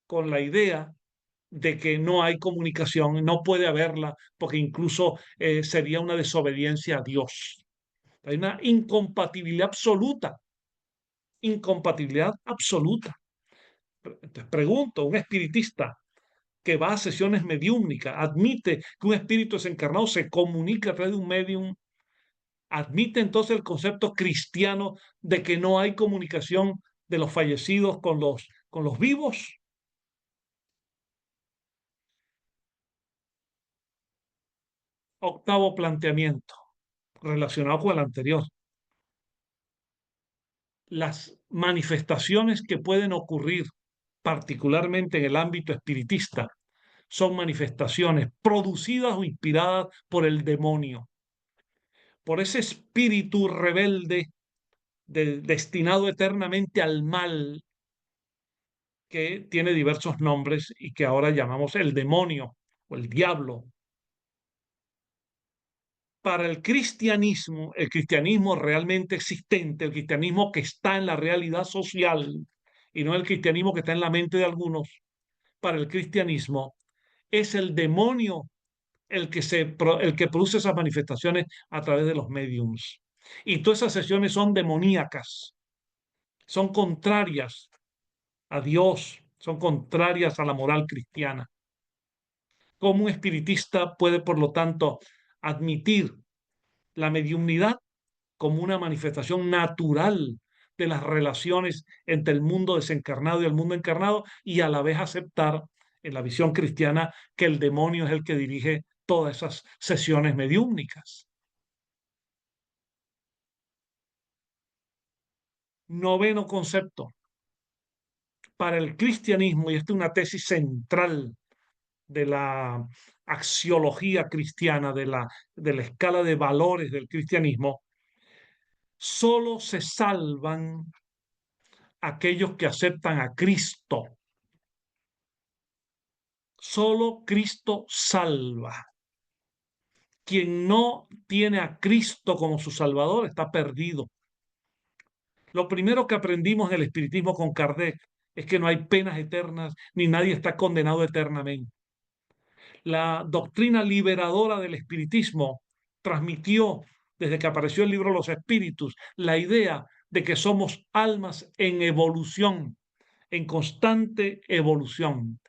Speaker 4: con la idea de que no hay comunicación, no puede haberla, porque incluso sería una desobediencia a Dios. Hay una incompatibilidad absoluta, incompatibilidad absoluta. Entonces pregunto, un espiritista que va a sesiones mediúmnicas, admite que un espíritu desencarnado se comunica a través de un medium, admite entonces el concepto cristiano de que no hay comunicación de los fallecidos con los vivos. Octavo planteamiento, relacionado con el anterior. Las manifestaciones que pueden ocurrir, particularmente en el ámbito espiritista, son manifestaciones producidas o inspiradas por el demonio. por ese espíritu rebelde destinado eternamente al mal, que tiene diversos nombres y que ahora llamamos el demonio o el diablo. Para el cristianismo realmente existente, el cristianismo que está en la realidad social y no el cristianismo que está en la mente de algunos, para el cristianismo es el demonio el que produce esas manifestaciones a través de los mediums. Y todas esas sesiones son demoníacas, son contrarias a Dios, son contrarias a la moral cristiana. ¿Cómo un espiritista puede, por lo tanto, admitir la mediumnidad como una manifestación natural de las relaciones entre el mundo desencarnado y el mundo encarnado, y a la vez aceptar en la visión cristiana que el demonio es el que dirige todas esas sesiones mediúmnicas? Noveno concepto. Para el cristianismo, y esta es una tesis central de la axiología cristiana, de la escala de valores del cristianismo, solo se salvan aquellos que aceptan a Cristo. Solo Cristo salva. Quien no tiene a Cristo como su Salvador está perdido. Lo primero que aprendimos en el espiritismo con Kardec es que no hay penas eternas ni nadie está condenado eternamente. La doctrina liberadora del espiritismo transmitió, desde que apareció el libro Los Espíritus, la idea de que somos almas en evolución, en constante evolución,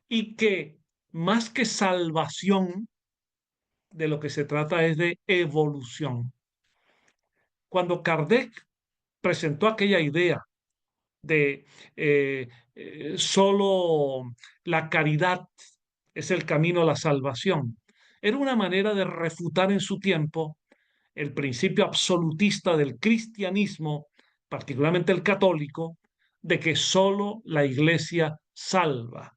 Speaker 4: y que más que salvación, de lo que se trata es de evolución. Cuando Kardec presentó aquella idea de solo la caridad es el camino a la salvación, era una manera de refutar en su tiempo el principio absolutista del cristianismo, particularmente el católico, de que solo la Iglesia salva,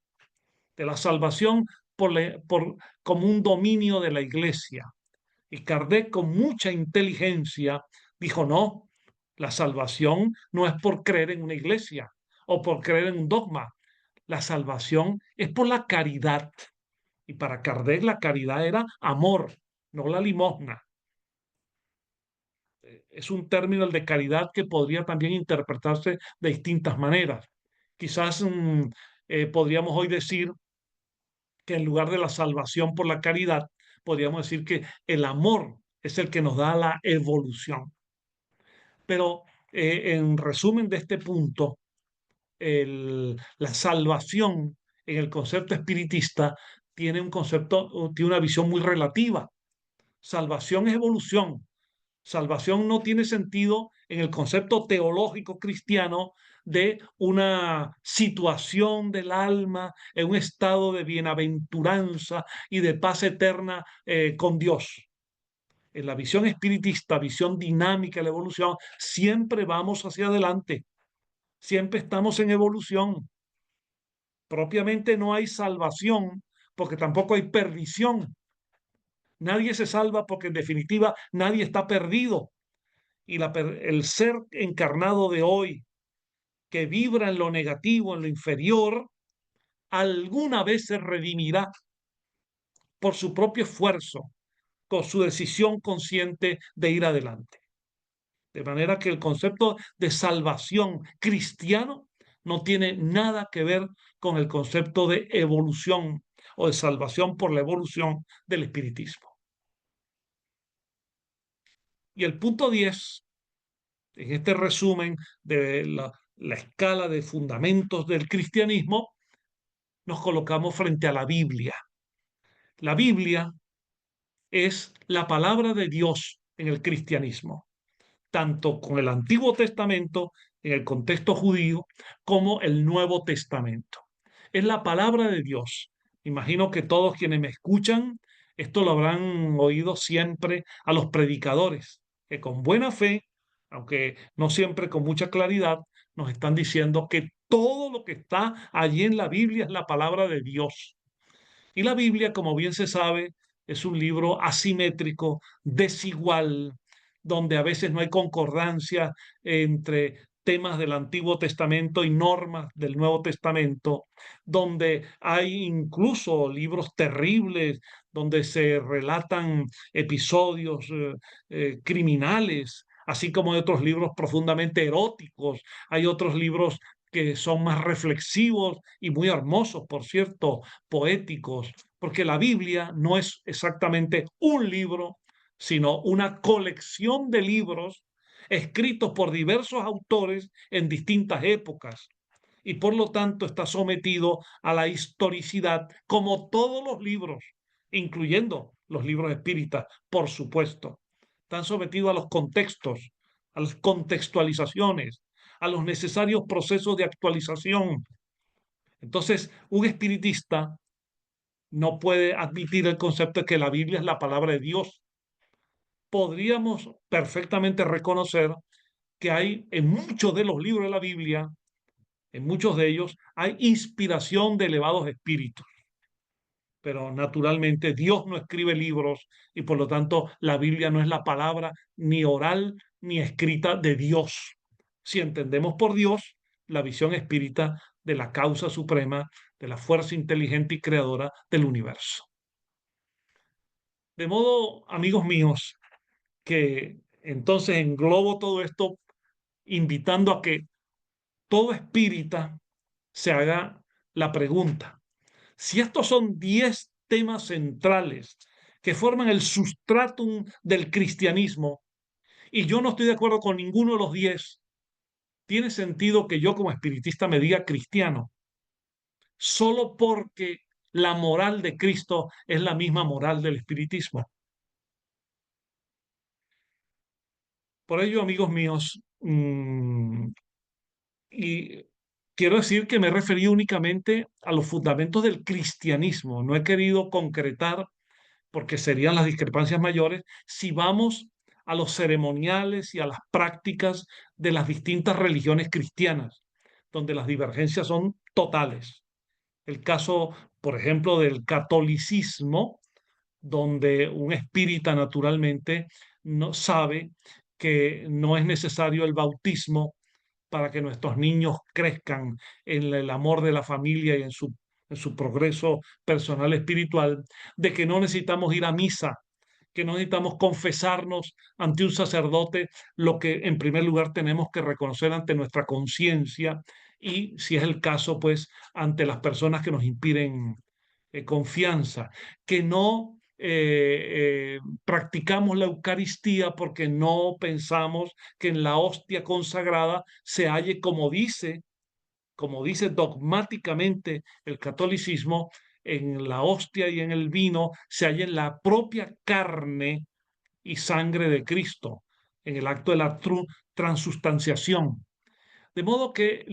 Speaker 4: de la salvación como un dominio de la Iglesia. Y Kardec, con mucha inteligencia, dijo: no, la salvación no es por creer en una iglesia o por creer en un dogma. La salvación es por la caridad. Y para Kardec la caridad era amor, no la limosna. Es un término, el de caridad, que podría también interpretarse de distintas maneras. Quizás podríamos hoy decir que en lugar de la salvación por la caridad, podríamos decir que el amor es el que nos da la evolución. Pero en resumen de este punto, la salvación en el concepto espiritista tiene tiene una visión muy relativa. Salvación es evolución. Salvación no tiene sentido en el concepto teológico cristiano de una situación del alma en un estado de bienaventuranza y de paz eterna con Dios. En la visión espiritista, visión dinámica de la evolución, siempre vamos hacia adelante, siempre estamos en evolución. Propiamente no hay salvación porque tampoco hay perdición. Nadie se salva porque en definitiva nadie está perdido. Y el ser encarnado de hoy, que vibra en lo negativo, en lo inferior, alguna vez se redimirá por su propio esfuerzo, con su decisión consciente de ir adelante. De manera que el concepto de salvación cristiano no tiene nada que ver con el concepto de evolución o de salvación por la evolución del espiritismo. Y el punto 10, en este resumen de la escala de fundamentos del cristianismo, nos colocamos frente a la Biblia. La Biblia es la palabra de Dios en el cristianismo, tanto con el Antiguo Testamento en el contexto judío como el Nuevo Testamento. Es la palabra de Dios. Imagino que todos quienes me escuchan esto lo habrán oído siempre a los predicadores, que con buena fe, aunque no siempre con mucha claridad, nos están diciendo que todo lo que está allí en la Biblia es la palabra de Dios. Y la Biblia, como bien se sabe, es un libro asimétrico, desigual, donde a veces no hay concordancia entre temas del Antiguo Testamento y normas del Nuevo Testamento, donde hay incluso libros terribles, donde se relatan episodios criminales, así como hay otros libros profundamente eróticos, hay otros libros que son más reflexivos y muy hermosos, por cierto, poéticos, porque la Biblia no es exactamente un libro, sino una colección de libros escritos por diversos autores en distintas épocas y por lo tanto está sometido a la historicidad como todos los libros, incluyendo los libros espíritas, por supuesto. Están sometidos a los contextos, a las contextualizaciones, a los necesarios procesos de actualización. Entonces, un espiritista no puede admitir el concepto de que la Biblia es la palabra de Dios. Podríamos perfectamente reconocer que hay en muchos de los libros de la Biblia, en muchos de ellos, hay inspiración de elevados espíritus. Pero naturalmente Dios no escribe libros y por lo tanto la Biblia no es la palabra ni oral ni escrita de Dios. Si entendemos por Dios la visión espírita de la causa suprema, de la fuerza inteligente y creadora del universo. De modo, amigos míos, que entonces englobo todo esto invitando a que todo espírita se haga la pregunta: si estos son 10 temas centrales que forman el sustratum del cristianismo y yo no estoy de acuerdo con ninguno de los 10, ¿tiene sentido que yo como espiritista me diga cristiano solo porque la moral de Cristo es la misma moral del espiritismo? Por ello, amigos míos, y quiero decir que me he referido únicamente a los fundamentos del cristianismo. No he querido concretar, porque serían las discrepancias mayores, si vamos a los ceremoniales y a las prácticas de las distintas religiones cristianas, donde las divergencias son totales. El caso, por ejemplo, del catolicismo, donde un espírita naturalmente no sabe que no es necesario el bautismo para que nuestros niños crezcan en el amor de la familia y en su progreso personal espiritual, de que no necesitamos ir a misa, que no necesitamos confesarnos ante un sacerdote, lo que en primer lugar tenemos que reconocer ante nuestra conciencia y, si es el caso, pues ante las personas que nos inspiren confianza, que no practicamos la Eucaristía porque no pensamos que en la hostia consagrada se halle, como dice dogmáticamente el catolicismo, en la hostia y en el vino se halle la propia carne y sangre de Cristo, en el acto de la transustanciación. De modo que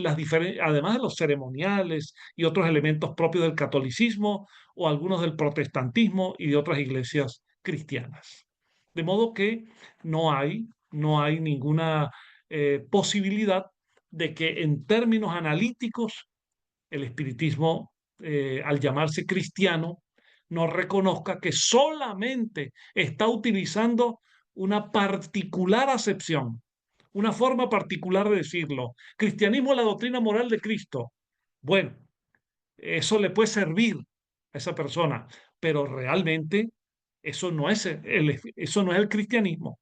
Speaker 4: además de los ceremoniales y otros elementos propios del catolicismo o algunos del protestantismo y de otras iglesias cristianas. De modo que no hay ninguna posibilidad de que en términos analíticos el espiritismo, al llamarse cristiano, no reconozca que solamente está utilizando una particular acepción, una forma particular de decirlo. Cristianismo es la doctrina moral de Cristo. Bueno, eso le puede servir a esa persona, pero realmente eso no es el cristianismo.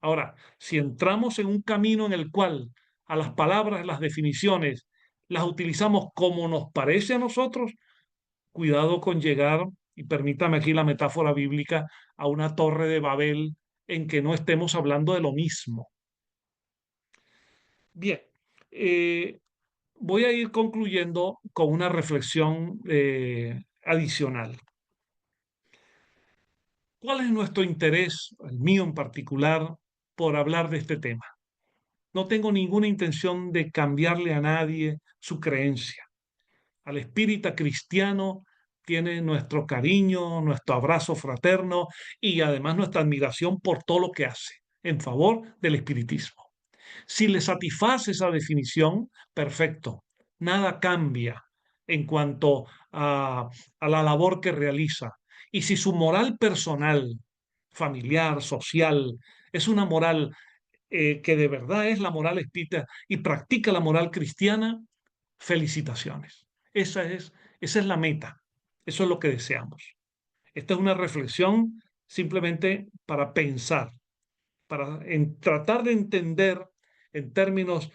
Speaker 4: Ahora, si entramos en un camino en el cual a las palabras, las definiciones, las utilizamos como nos parece a nosotros, cuidado con llegar, y permítame aquí la metáfora bíblica, a una torre de Babel en que no estemos hablando de lo mismo. Bien, voy a ir concluyendo con una reflexión adicional. ¿Cuál es nuestro interés, el mío en particular, por hablar de este tema? No tengo ninguna intención de cambiarle a nadie su creencia. Al espírita cristiano tiene nuestro cariño, nuestro abrazo fraterno y además nuestra admiración por todo lo que hace en favor del espiritismo. Si le satisface esa definición, perfecto. Nada cambia en cuanto a la labor que realiza. Y si su moral personal, familiar, social, es una moral que de verdad es la moral espírita y practica la moral cristiana, felicitaciones. Esa es la meta. Eso es lo que deseamos. Esta es una reflexión simplemente para pensar, tratar de entender en términos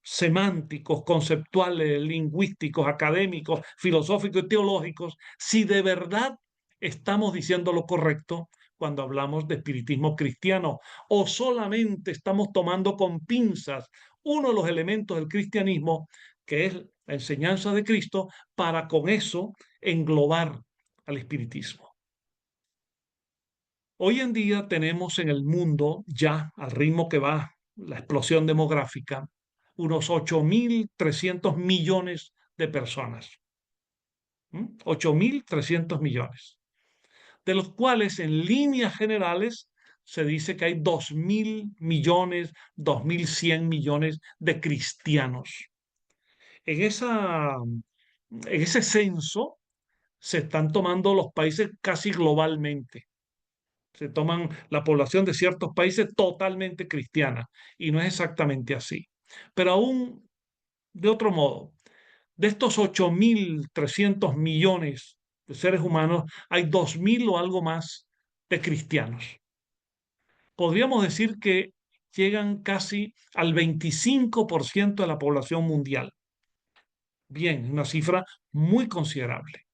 Speaker 4: semánticos, conceptuales, lingüísticos, académicos, filosóficos y teológicos, si de verdad estamos diciendo lo correcto cuando hablamos de espiritismo cristiano, o solamente estamos tomando con pinzas uno de los elementos del cristianismo, que es la enseñanza de Cristo, para con eso englobar al espiritismo. Hoy en día tenemos en el mundo, ya al ritmo que va la explosión demográfica, unos 8.300 millones de personas. 8.300 millones. De los cuales en líneas generales se dice que hay 2.000 millones, 2.100 millones de cristianos. En ese censo se están tomando los países casi globalmente. Se toman la población de ciertos países totalmente cristiana y no es exactamente así. Pero aún de otro modo, de estos 8.300 millones de seres humanos, hay 2.000 o algo más de cristianos. Podríamos decir que llegan casi al 25% de la población mundial. Bien, una cifra muy considerable.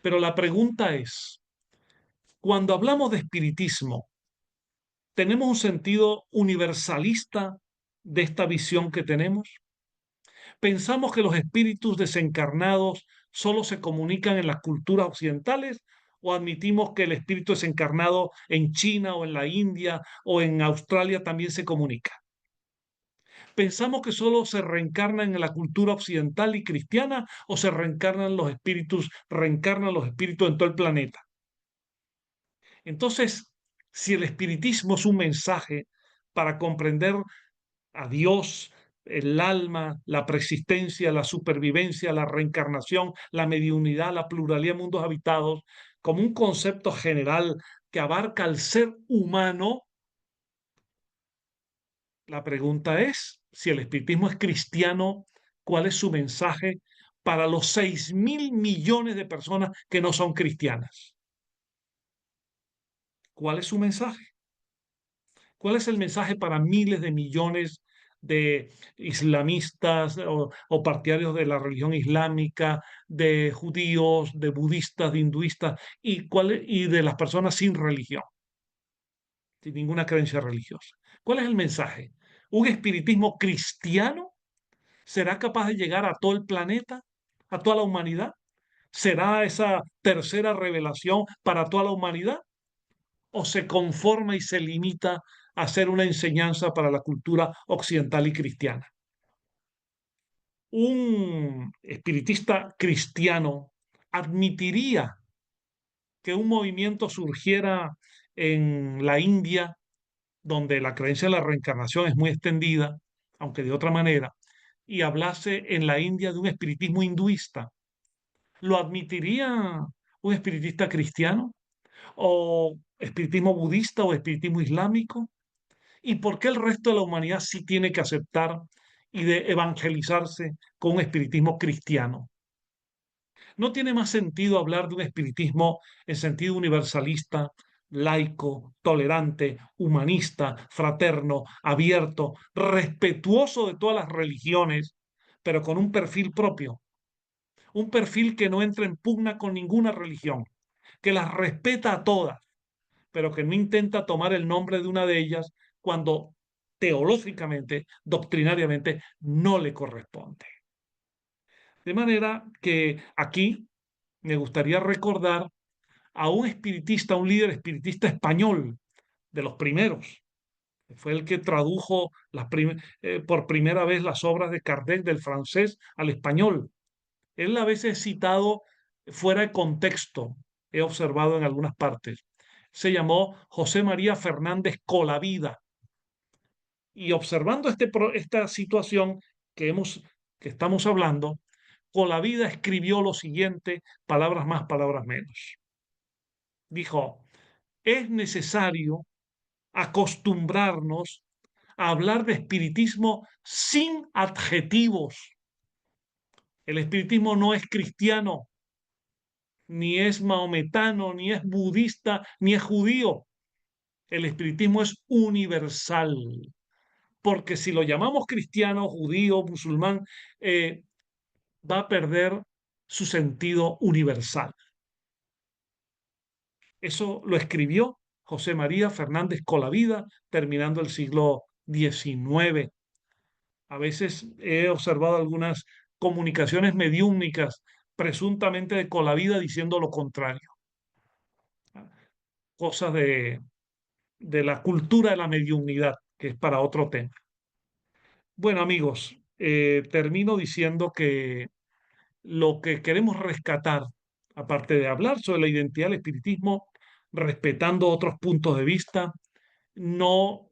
Speaker 4: Pero la pregunta es, cuando hablamos de espiritismo, ¿tenemos un sentido universalista de esta visión que tenemos? ¿Pensamos que los espíritus desencarnados solo se comunican en las culturas occidentales o admitimos que el espíritu desencarnado en China o en la India o en Australia también se comunica? ¿Pensamos que solo se reencarnan en la cultura occidental y cristiana o se reencarnan los espíritus en todo el planeta? Entonces, si el espiritismo es un mensaje para comprender a Dios, el alma, la preexistencia, la supervivencia, la reencarnación, la mediunidad, la pluralidad de mundos habitados, como un concepto general que abarca al ser humano, la pregunta es, si el espiritismo es cristiano, ¿cuál es su mensaje para los 6.000 millones de personas que no son cristianas? ¿Cuál es su mensaje? ¿Cuál es el mensaje para miles de millones de islamistas o partidarios de la religión islámica, de judíos, de budistas, de hinduistas y de las personas sin religión, sin ninguna creencia religiosa? ¿Cuál es el mensaje? ¿Un espiritismo cristiano será capaz de llegar a todo el planeta, a toda la humanidad? ¿Será esa tercera revelación para toda la humanidad? ¿O se conforma y se limita a ser una enseñanza para la cultura occidental y cristiana? Un espiritista cristiano admitiría que un movimiento surgiera en la India, donde la creencia de la reencarnación es muy extendida, aunque de otra manera, y hablase en la India de un espiritismo hinduista. ¿Lo admitiría un espiritista cristiano? ¿O espiritismo budista o espiritismo islámico? ¿Y por qué el resto de la humanidad sí tiene que aceptar y de evangelizarse con un espiritismo cristiano? ¿No tiene más sentido hablar de un espiritismo en sentido universalista, laico, tolerante, humanista, fraterno, abierto, respetuoso de todas las religiones, pero con un perfil propio? Un perfil que no entra en pugna con ninguna religión, que las respeta a todas, pero que no intenta tomar el nombre de una de ellas cuando teológicamente, doctrinariamente, no le corresponde. De manera que aquí me gustaría recordar a un espiritista, un líder espiritista español, de los primeros, que fue el que tradujo por primera vez las obras de Kardec del francés al español. Él a veces citado fuera de contexto, he observado en algunas partes. Se llamó José María Fernández Colavida. Y observando esta situación que estamos hablando, Colavida escribió lo siguiente, palabras más, palabras menos. Dijo, es necesario acostumbrarnos a hablar de espiritismo sin adjetivos. El espiritismo no es cristiano, ni es maometano, ni es budista, ni es judío. El espiritismo es universal, porque si lo llamamos cristiano, judío, musulmán, va a perder su sentido universal. Eso lo escribió José María Fernández Colavida, terminando el siglo XIX. A veces he observado algunas comunicaciones mediúmnicas, presuntamente de Colavida, diciendo lo contrario. Cosas de la cultura de la mediunidad, que es para otro tema. Bueno, amigos, termino diciendo que lo que queremos rescatar, aparte de hablar sobre la identidad del espiritismo, respetando otros puntos de vista, no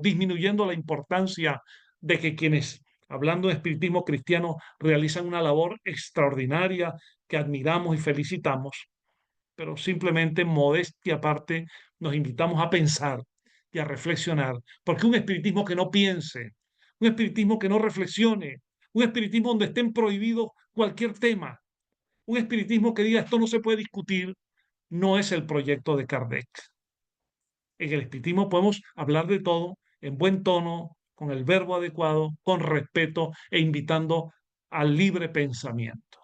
Speaker 4: disminuyendo la importancia de que quienes, hablando de espiritismo cristiano, realizan una labor extraordinaria que admiramos y felicitamos, pero simplemente modestia aparte nos invitamos a pensar y a reflexionar, porque un espiritismo que no piense, un espiritismo que no reflexione, un espiritismo donde estén prohibidos cualquier tema, un espiritismo que diga esto no se puede discutir, no es el proyecto de Kardec. En el espiritismo podemos hablar de todo en buen tono, con el verbo adecuado, con respeto e invitando al libre pensamiento,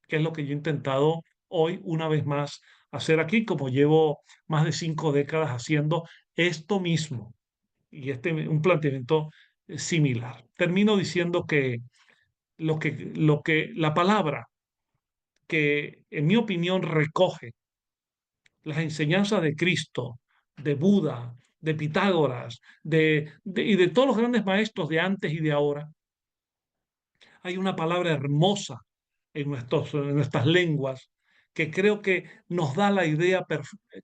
Speaker 4: que es lo que yo he intentado hoy una vez más hacer aquí, como llevo más de 5 décadas haciendo esto mismo y un planteamiento similar. Termino diciendo que la palabra que en mi opinión recoge las enseñanzas de Cristo, de Buda, de Pitágoras, y de todos los grandes maestros de antes y de ahora, hay una palabra hermosa en nuestras lenguas que creo que nos da la idea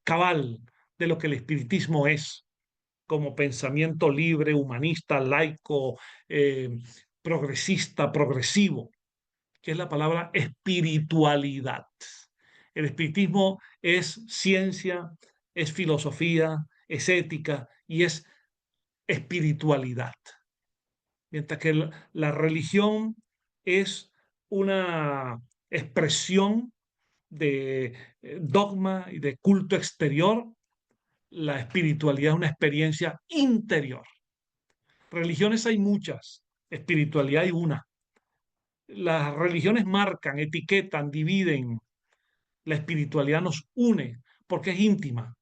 Speaker 4: cabal de lo que el espiritismo es como pensamiento libre, humanista, laico, eh, progresista, progresivo, que es la palabra espiritualidad. El espiritismo es ciencia, es filosofía, es ética y es espiritualidad. Mientras que la religión es una expresión de dogma y de culto exterior, la espiritualidad es una experiencia interior. Religiones hay muchas, espiritualidad hay una. Las religiones marcan, etiquetan, dividen. La espiritualidad nos une porque es íntima,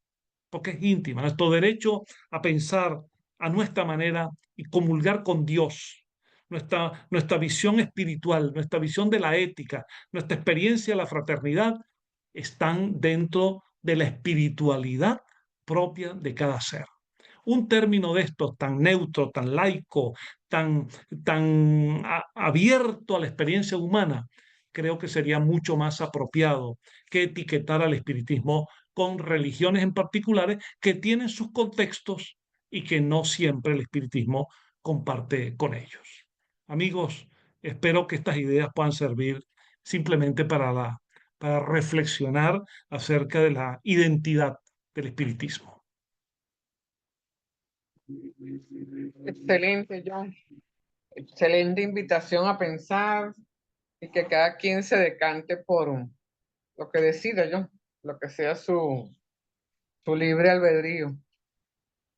Speaker 4: porque es íntima. Nuestro derecho a pensar a nuestra manera y comulgar con Dios, nuestra visión espiritual, nuestra visión de la ética, nuestra experiencia de la fraternidad, están dentro de la espiritualidad propia de cada ser. Un término de estos tan neutro, tan laico, tan abierto a la experiencia humana, creo que sería mucho más apropiado que etiquetar al espiritismo con religiones en particulares que tienen sus contextos y que no siempre el espiritismo comparte con ellos. Amigos, espero que estas ideas puedan servir simplemente para reflexionar acerca de la identidad del espiritismo.
Speaker 3: Excelente, John. Excelente invitación a pensar y que cada quien se decante por lo que decida, John, lo que sea su libre albedrío.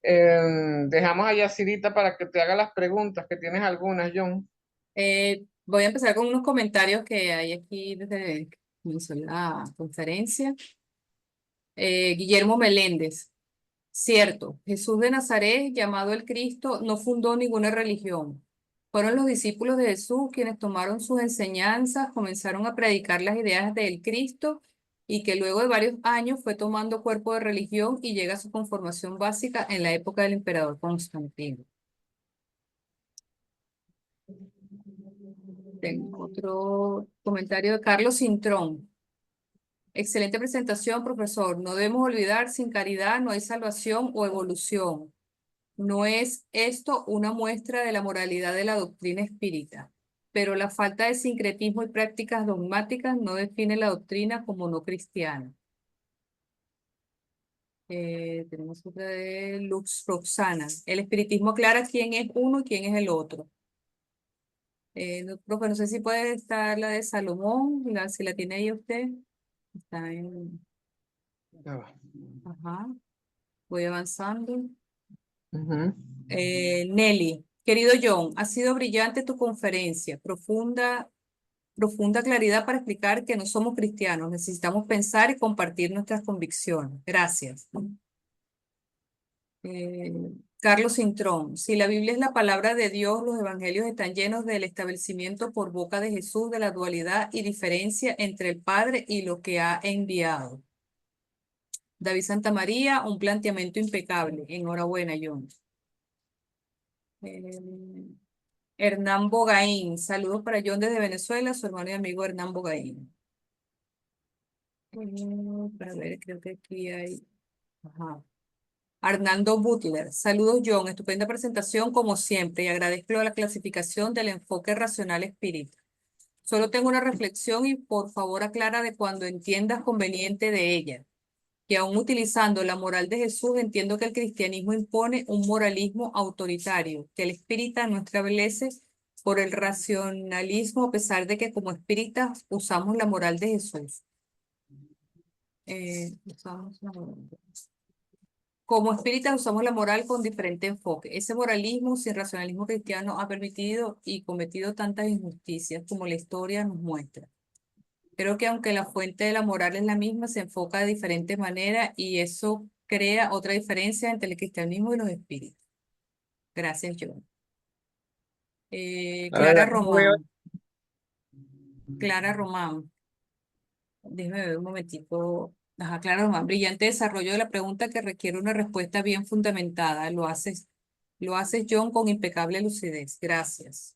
Speaker 3: Dejamos a Yacirita para que te haga las preguntas, que tienes algunas, John.
Speaker 1: Voy a empezar con unos comentarios que hay aquí desde que comenzó la conferencia. Guillermo Meléndez. Cierto, Jesús de Nazaret, llamado el Cristo, no fundó ninguna religión. Fueron los discípulos de Jesús quienes tomaron sus enseñanzas, comenzaron a predicar las ideas del Cristo y que luego de varios años fue tomando cuerpo de religión y llega a su conformación básica en la época del emperador Constantino. Tengo otro comentario de Carlos Cintrón. Excelente presentación, profesor. No debemos olvidar, sin caridad no hay salvación o evolución. No es esto una muestra de la moralidad de la doctrina espírita, pero la falta de sincretismo y prácticas dogmáticas no define la doctrina como no cristiana. Tenemos otra de Lux Roxana. El espiritismo aclara quién es uno y quién es el otro. Profe, no sé si puede estar la de Salomón, si la tiene ahí usted. Está en...
Speaker 3: Ya va.
Speaker 1: Ajá, voy avanzando.
Speaker 3: Ujú.
Speaker 1: Nelly, querido John, ha sido brillante tu conferencia, profunda claridad para explicar que no somos cristianos, necesitamos pensar y compartir nuestras convicciones. Gracias. Eh, Carlos Cintrón, si la Biblia es la palabra de Dios, los evangelios están llenos del establecimiento por boca de Jesús de la dualidad y diferencia entre el Padre y lo que ha enviado. David Santamaría, un planteamiento impecable. Enhorabuena, John. Eh, Hernán Bogaín, saludos para John desde Venezuela, su hermano y amigo Hernán Bogaín. Para ver, creo que aquí hay. Ajá. Arnaldo Butler, saludos John, estupenda presentación como siempre y agradezco la clasificación del enfoque racional espírita. Solo tengo una reflexión y por favor aclara de cuando entiendas conveniente de ella, que aún utilizando la moral de Jesús entiendo que el cristianismo impone un moralismo autoritario, que el espírita no establece por el racionalismo a pesar de que como espíritas usamos la moral de Jesús. Usamos la moral de Jesús. Como espíritas usamos la moral con diferente enfoque. Ese moralismo sin racionalismo cristiano ha permitido y cometido tantas injusticias como la historia nos muestra. Creo que aunque la fuente de la moral es la misma, se enfoca de diferente manera y eso crea otra diferencia entre el cristianismo y los espíritus. Gracias, John.
Speaker 3: La verdad que no veo.
Speaker 1: Clara Román. Déjame ver un momentico. Ajá, Clara Román. Brillante desarrollo de la pregunta que requiere una respuesta bien fundamentada. Lo haces, John, con impecable lucidez. Gracias.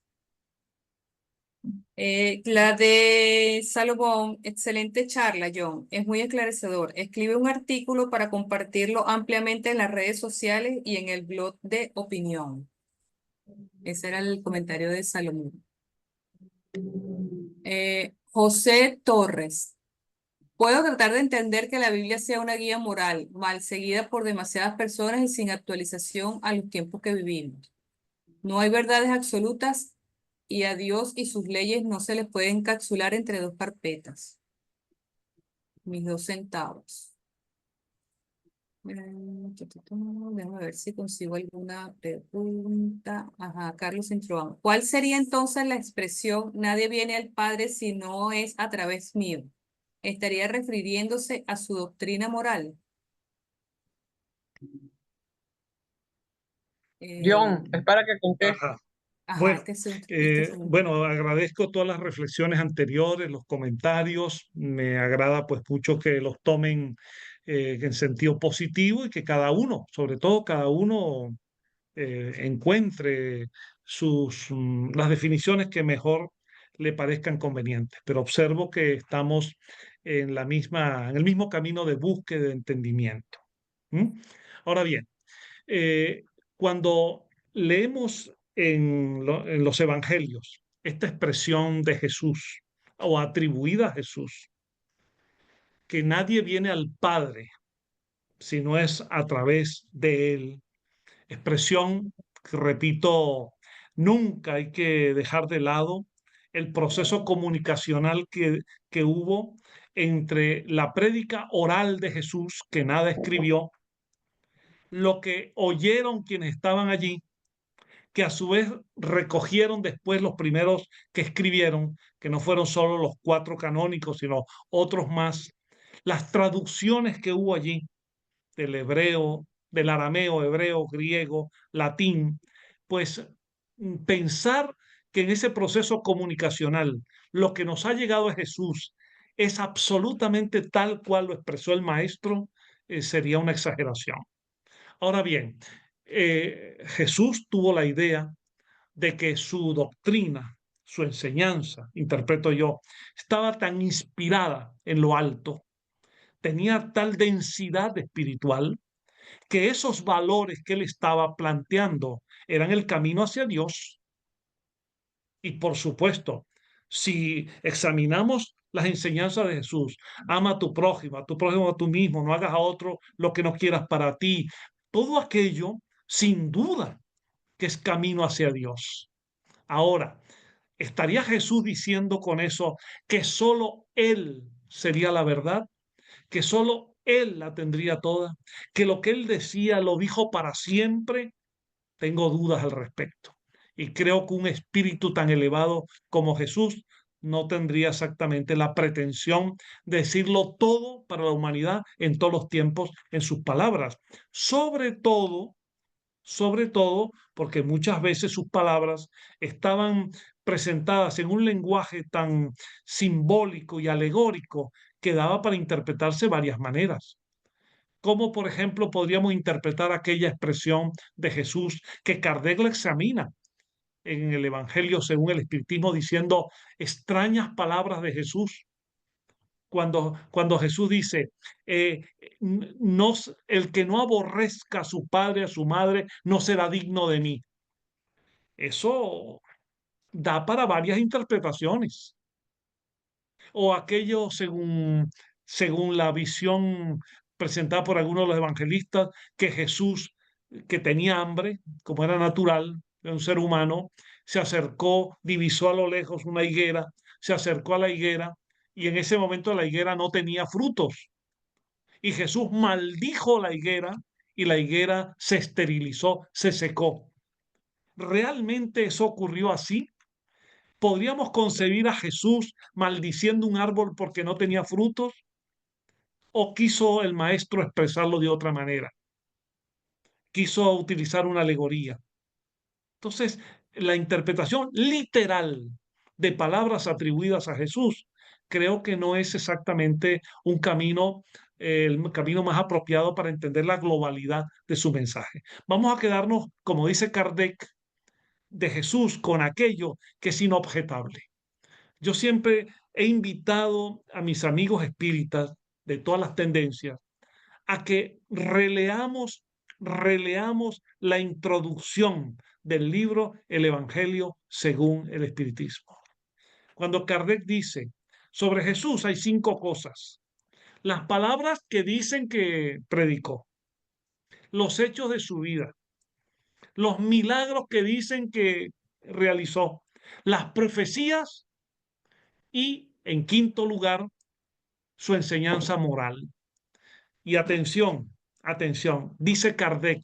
Speaker 1: La de Salomón, excelente charla, John. Es muy esclarecedor. Escribe un artículo para compartirlo ampliamente en las redes sociales y en el blog de opinión. Ese era el comentario de Salomón. José Torres. Puedo tratar de entender que la Biblia sea una guía moral, mal seguida por demasiadas personas y sin actualización a los tiempos que vivimos. No hay verdades absolutas y a Dios y sus leyes no se les puede encapsular entre dos carpetas. Mis 2 centavos. Déjame ver si consigo alguna pregunta. Ajá, Carlos Introán. ¿Cuál sería entonces la expresión nadie viene al Padre si no es a través mío? ¿Estaría refiriéndose a su doctrina moral?
Speaker 3: John, es para que conteste.
Speaker 4: Ajá.
Speaker 1: Ajá,
Speaker 4: Bueno,
Speaker 1: este segundo.
Speaker 4: bueno, agradezco todas las reflexiones anteriores, los comentarios. Me agrada pues mucho que los tomen en sentido positivo y que cada uno, sobre todo cada uno, encuentre las definiciones que mejor le parezcan convenientes. Pero observo que estamos en el mismo camino de búsqueda de entendimiento. ¿Mm? Ahora bien, eh, cuando leemos en los evangelios esta expresión de Jesús o atribuida a Jesús, que nadie viene al Padre si no es a través de Él, expresión que, repito, nunca hay que dejar de lado el proceso comunicacional que hubo entre la prédica oral de Jesús, que nada escribió, lo que oyeron quienes estaban allí, que a su vez recogieron después los primeros que escribieron, que no fueron solo los 4 canónicos, sino otros más, las traducciones que hubo allí del hebreo, del arameo, hebreo, griego, latín, pues pensar que en ese proceso comunicacional lo que nos ha llegado a Jesús es absolutamente tal cual lo expresó el maestro, sería una exageración. Ahora bien, Jesús tuvo la idea de que su doctrina, su enseñanza, interpreto yo, estaba tan inspirada en lo alto, tenía tal densidad espiritual, que esos valores que él estaba planteando eran el camino hacia Dios. Y por supuesto, si examinamos las enseñanzas de Jesús. Ama a tu prójimo a tú mismo, no hagas a otro lo que no quieras para ti. Todo aquello, sin duda, que es camino hacia Dios. Ahora, ¿estaría Jesús diciendo con eso que solo Él sería la verdad? ¿Que solo Él la tendría toda? ¿Que lo que Él decía lo dijo para siempre? Tengo dudas al respecto. Y creo que un espíritu tan elevado como Jesús no tendría exactamente la pretensión de decirlo todo para la humanidad en todos los tiempos en sus palabras. Sobre todo, sobre todo porque muchas veces sus palabras estaban presentadas en un lenguaje tan simbólico y alegórico que daba para interpretarse varias maneras. ¿Cómo, por ejemplo, podríamos interpretar aquella expresión de Jesús que Kardec la examina en el Evangelio según el Espiritismo diciendo extrañas palabras de Jesús? Cuando Jesús dice, no, el que no aborrezca a su padre, a su madre, no será digno de mí. Eso da para varias interpretaciones. O aquello según la visión presentada por algunos de los evangelistas, que Jesús, que tenía hambre, como era natural de un ser humano, se acercó, divisó a lo lejos una higuera, se acercó a la higuera y en ese momento la higuera no tenía frutos. Y Jesús maldijo la higuera y la higuera se esterilizó, se secó. ¿Realmente eso ocurrió así? ¿Podríamos concebir a Jesús maldiciendo un árbol porque no tenía frutos? ¿O quiso el maestro expresarlo de otra manera? Quiso utilizar una alegoría. Entonces, la interpretación literal de palabras atribuidas a Jesús creo que no es exactamente un camino, el camino más apropiado para entender la globalidad de su mensaje. Vamos a quedarnos, como dice Kardec, de Jesús con aquello que es inobjetable. Yo siempre he invitado a mis amigos espíritas de todas las tendencias a que releamos la introducción del libro El Evangelio según el Espiritismo. Cuando Kardec dice, sobre Jesús hay 5 cosas. Las palabras que dicen que predicó, los hechos de su vida, los milagros que dicen que realizó, las profecías y, en quinto lugar, su enseñanza moral. Y atención, dice Kardec,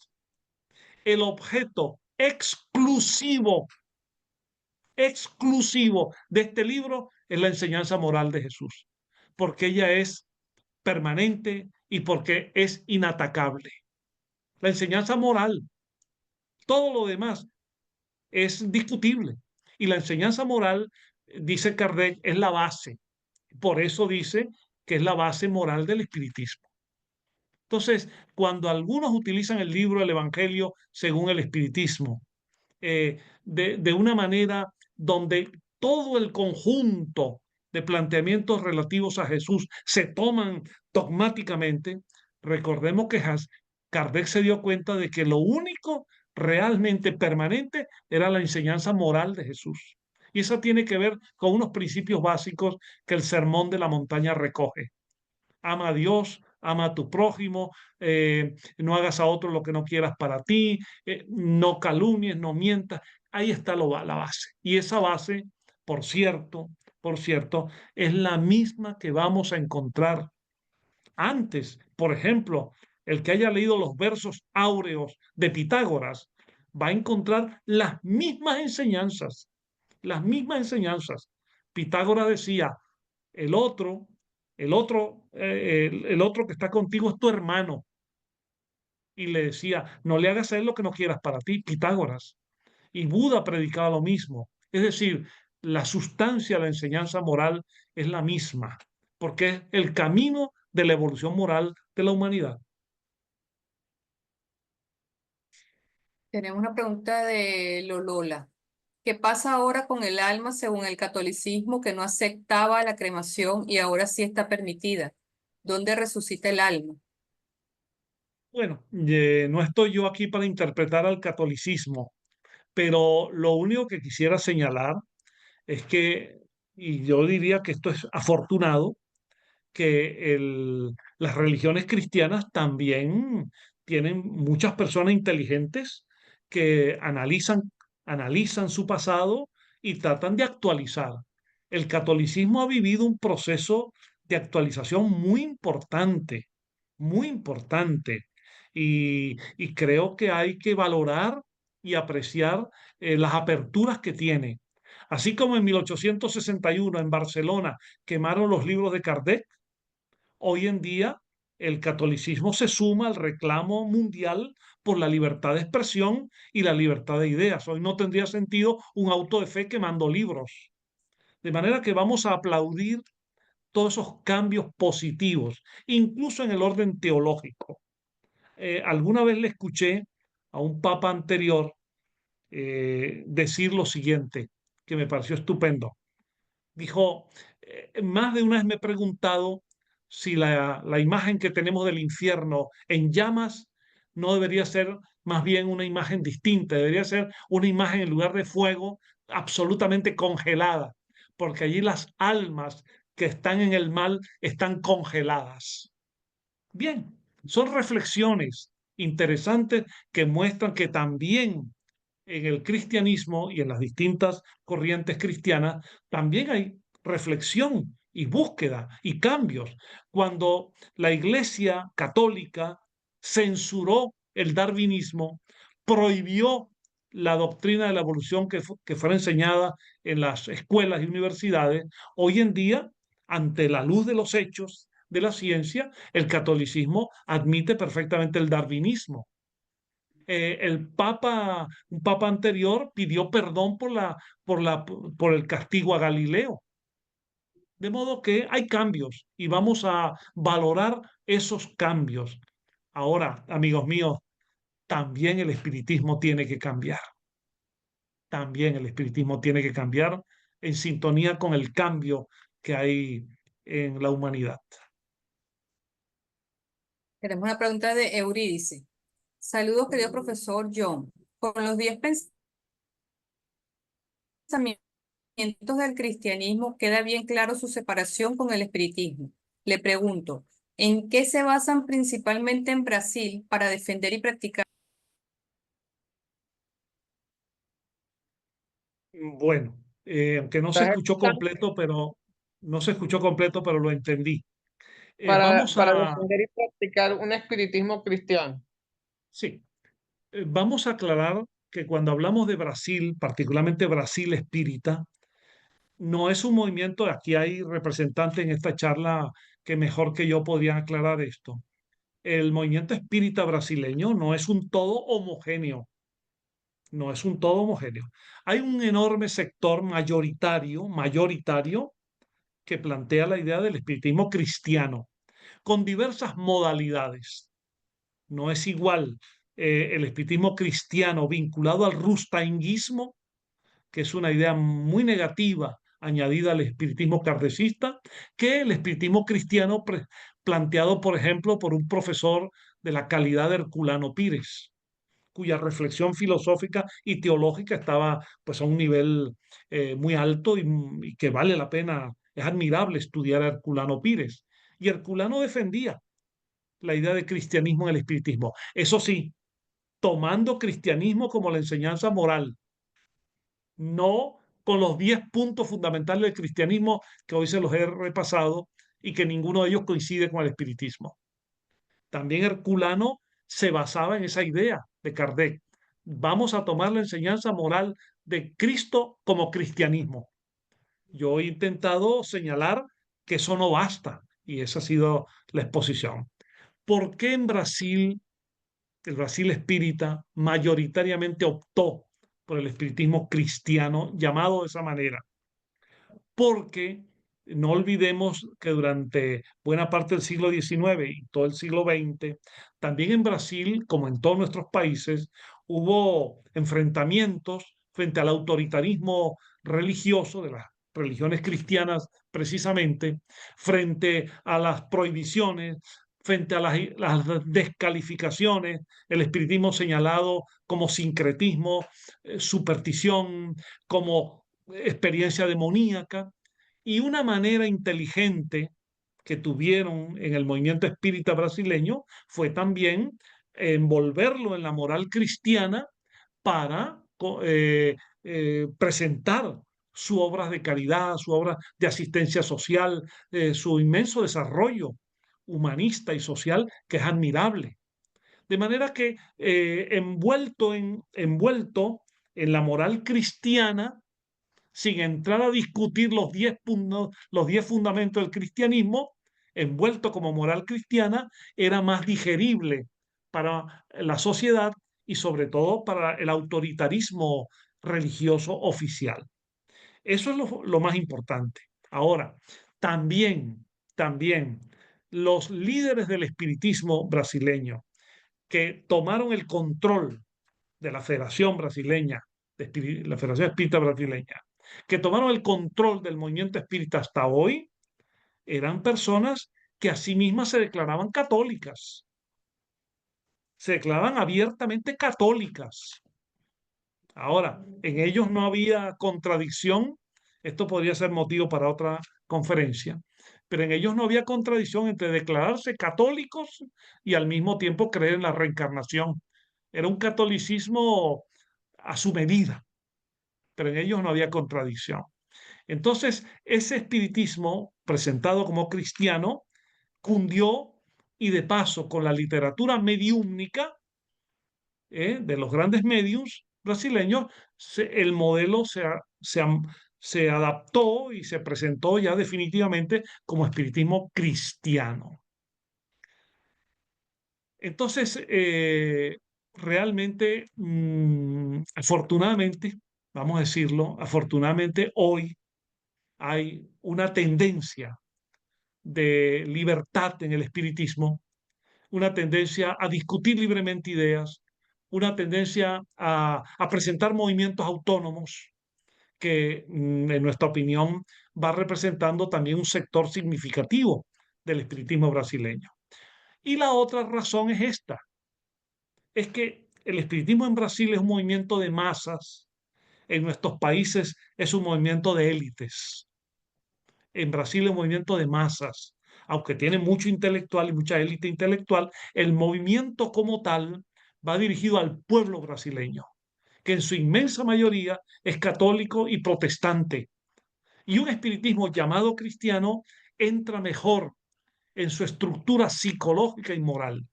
Speaker 4: el objeto exclusivo de este libro es la enseñanza moral de Jesús, porque ella es permanente y porque es inatacable. La enseñanza moral, todo lo demás es discutible. Y la enseñanza moral, dice Kardec, es la base. Por eso dice que es la base moral del espiritismo. Entonces, cuando algunos utilizan el libro del Evangelio según el espiritismo, de una manera donde todo el conjunto de planteamientos relativos a Jesús se toman dogmáticamente, recordemos que Kardec se dio cuenta de que lo único realmente permanente era la enseñanza moral de Jesús. Y eso tiene que ver con unos principios básicos que el Sermón de la Montaña recoge. Ama a Dios, ama a tu prójimo, no hagas a otro lo que no quieras para ti, no calumnies, no mientas. Ahí está la base. Y esa base, por cierto, es la misma que vamos a encontrar antes. Por ejemplo, el que haya leído los versos áureos de Pitágoras va a encontrar las mismas enseñanzas. Pitágoras decía, el otro, el otro que está contigo es tu hermano. Y le decía, no le hagas a él lo que no quieras para ti, Pitágoras. Y Buda predicaba lo mismo. Es decir, la sustancia de la enseñanza moral es la misma, porque es el camino de la evolución moral de la humanidad.
Speaker 1: Tenemos una pregunta de Lolola. ¿Qué pasa ahora con el alma según el catolicismo que no aceptaba la cremación y ahora sí está permitida? ¿Dónde resucita el alma?
Speaker 4: Bueno, no estoy yo aquí para interpretar al catolicismo, pero lo único que quisiera señalar es que y yo diría que esto es afortunado, que las religiones cristianas también tienen muchas personas inteligentes que analizan su pasado y tratan de actualizar. El catolicismo ha vivido un proceso de actualización muy importante, y creo que hay que valorar y apreciar las aperturas que tiene. Así como en 1861 en Barcelona quemaron los libros de Kardec, hoy en día el catolicismo se suma al reclamo mundial por la libertad de expresión y la libertad de ideas. Hoy no tendría sentido un auto de fe quemando libros. De manera que vamos a aplaudir todos esos cambios positivos, incluso en el orden teológico. Alguna vez le escuché a un papa anterior decir lo siguiente, que me pareció estupendo. Dijo, más de una vez me he preguntado si la imagen que tenemos del infierno en llamas no debería ser más bien una imagen distinta, debería ser una imagen en lugar de fuego absolutamente congelada, porque allí las almas que están en el mal están congeladas. Bien, son reflexiones interesantes que muestran que también en el cristianismo y en las distintas corrientes cristianas también hay reflexión y búsqueda y cambios. Cuando la Iglesia Católica censuró el darwinismo, prohibió la doctrina de la evolución que fuera enseñada en las escuelas y universidades, hoy en día, ante la luz de los hechos de la ciencia, el catolicismo admite perfectamente el darwinismo. Un papa anterior pidió perdón por el castigo a Galileo. De modo que hay cambios y vamos a valorar esos cambios. Ahora, amigos míos, también el espiritismo tiene que cambiar. También el espiritismo tiene que cambiar en sintonía con el cambio que hay en la humanidad.
Speaker 1: Tenemos una pregunta de Eurídice. Saludos, querido profesor John. Con los 10 pensamientos del cristianismo queda bien claro su separación con el espiritismo. Le pregunto, ¿en qué se basan principalmente en Brasil para defender y practicar?
Speaker 4: Bueno, aunque no se
Speaker 3: ¿Estás
Speaker 4: escuchó
Speaker 3: escuchando?
Speaker 4: completo, pero lo entendí.
Speaker 3: Para,
Speaker 4: Vamos
Speaker 3: para
Speaker 4: a,
Speaker 3: defender y practicar un espiritismo cristiano.
Speaker 4: sí, vamos a aclarar que cuando hablamos de Brasil, particularmente Brasil Espírita, no es un movimiento, aquí hay representantes en esta charla que mejor que yo podrían aclarar esto. El movimiento espírita brasileño no es un todo homogéneo, no es un todo homogéneo. Hay un enorme sector mayoritario, que plantea la idea del espiritismo cristiano, con diversas modalidades. No es igual el espiritismo cristiano vinculado al rustainguismo, que es una idea muy negativa añadida al espiritismo kardecista, que el espiritismo cristiano planteado, por ejemplo, por un profesor de la calidad de Herculano Pires, cuya reflexión filosófica y teológica estaba pues a un nivel muy alto, y que vale la pena, es admirable estudiar a Herculano Pires. Y Herculano defendía la idea de cristianismo en el espiritismo. Eso sí, tomando cristianismo como la enseñanza moral, no con los 10 puntos fundamentales del cristianismo que hoy se los he repasado y que ninguno de ellos coincide con el espiritismo. También Herculano se basaba en esa idea de Kardec. Vamos a tomar la enseñanza moral de Cristo como cristianismo. Yo he intentado señalar que eso no basta, y esa ha sido la exposición. ¿Por qué en Brasil el Brasil espírita mayoritariamente optó por el espiritismo cristiano, llamado de esa manera? Porque no olvidemos que durante buena parte del siglo XIX y todo el siglo XX, también en Brasil, como en todos nuestros países, hubo enfrentamientos frente al autoritarismo religioso de las religiones cristianas precisamente, frente a las prohibiciones, frente a las descalificaciones, el espiritismo señalado como sincretismo, superstición, como experiencia demoníaca. Y una manera inteligente que tuvieron en el movimiento espírita brasileño fue también envolverlo en la moral cristiana para presentar su obra de caridad, su obra de asistencia social, su inmenso desarrollo humanista y social que es admirable. De manera que envuelto en la moral cristiana, sin entrar a discutir los 10 fundamentos del cristianismo, envuelto como moral cristiana, era más digerible para la sociedad y sobre todo para el autoritarismo religioso oficial. Eso es lo más importante. Ahora, también los líderes del espiritismo brasileño que tomaron el control de la Federación Brasileña, la Federación Espírita Brasileña, que tomaron el control del movimiento espírita hasta hoy, eran personas que a sí mismas se declaraban católicas, se declaraban abiertamente católicas. Ahora, en ellos no había contradicción, esto podría ser motivo para otra conferencia, pero en ellos no había contradicción entre declararse católicos y al mismo tiempo creer en la reencarnación. Era un catolicismo a su medida, pero en ellos no había contradicción. Entonces, ese espiritismo presentado como cristiano cundió y de paso con la literatura mediúmnica de los grandes medios brasileños, el modelo se adaptó y se presentó ya definitivamente como espiritismo cristiano. Entonces, realmente, afortunadamente, vamos a decirlo, afortunadamente hoy hay una tendencia de libertad en el espiritismo, una tendencia a discutir libremente ideas, una tendencia a presentar movimientos autónomos que, en nuestra opinión, va representando también un sector significativo del espiritismo brasileño. Y la otra razón es esta, es que el espiritismo en Brasil es un movimiento de masas, en nuestros países es un movimiento de élites. En Brasil es un movimiento de masas, aunque tiene mucho intelectual y mucha élite intelectual, el movimiento como tal va dirigido al pueblo brasileño, que en su inmensa mayoría es católico y protestante. Y un espiritismo llamado cristiano entra mejor en su estructura psicológica y moral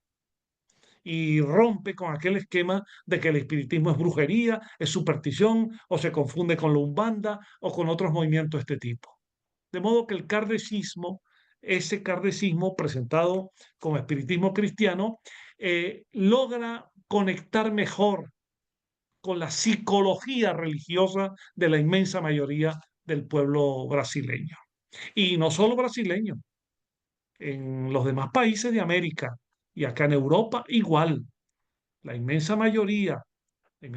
Speaker 4: y rompe con aquel esquema de que el espiritismo es brujería, es superstición o se confunde con la umbanda o con otros movimientos de este tipo. De modo que el kardecismo, ese kardecismo presentado como espiritismo cristiano, logra conectar mejor con la psicología religiosa de la inmensa mayoría del pueblo brasileño. Y no solo brasileño, en los demás países de América y acá en Europa igual. La inmensa mayoría de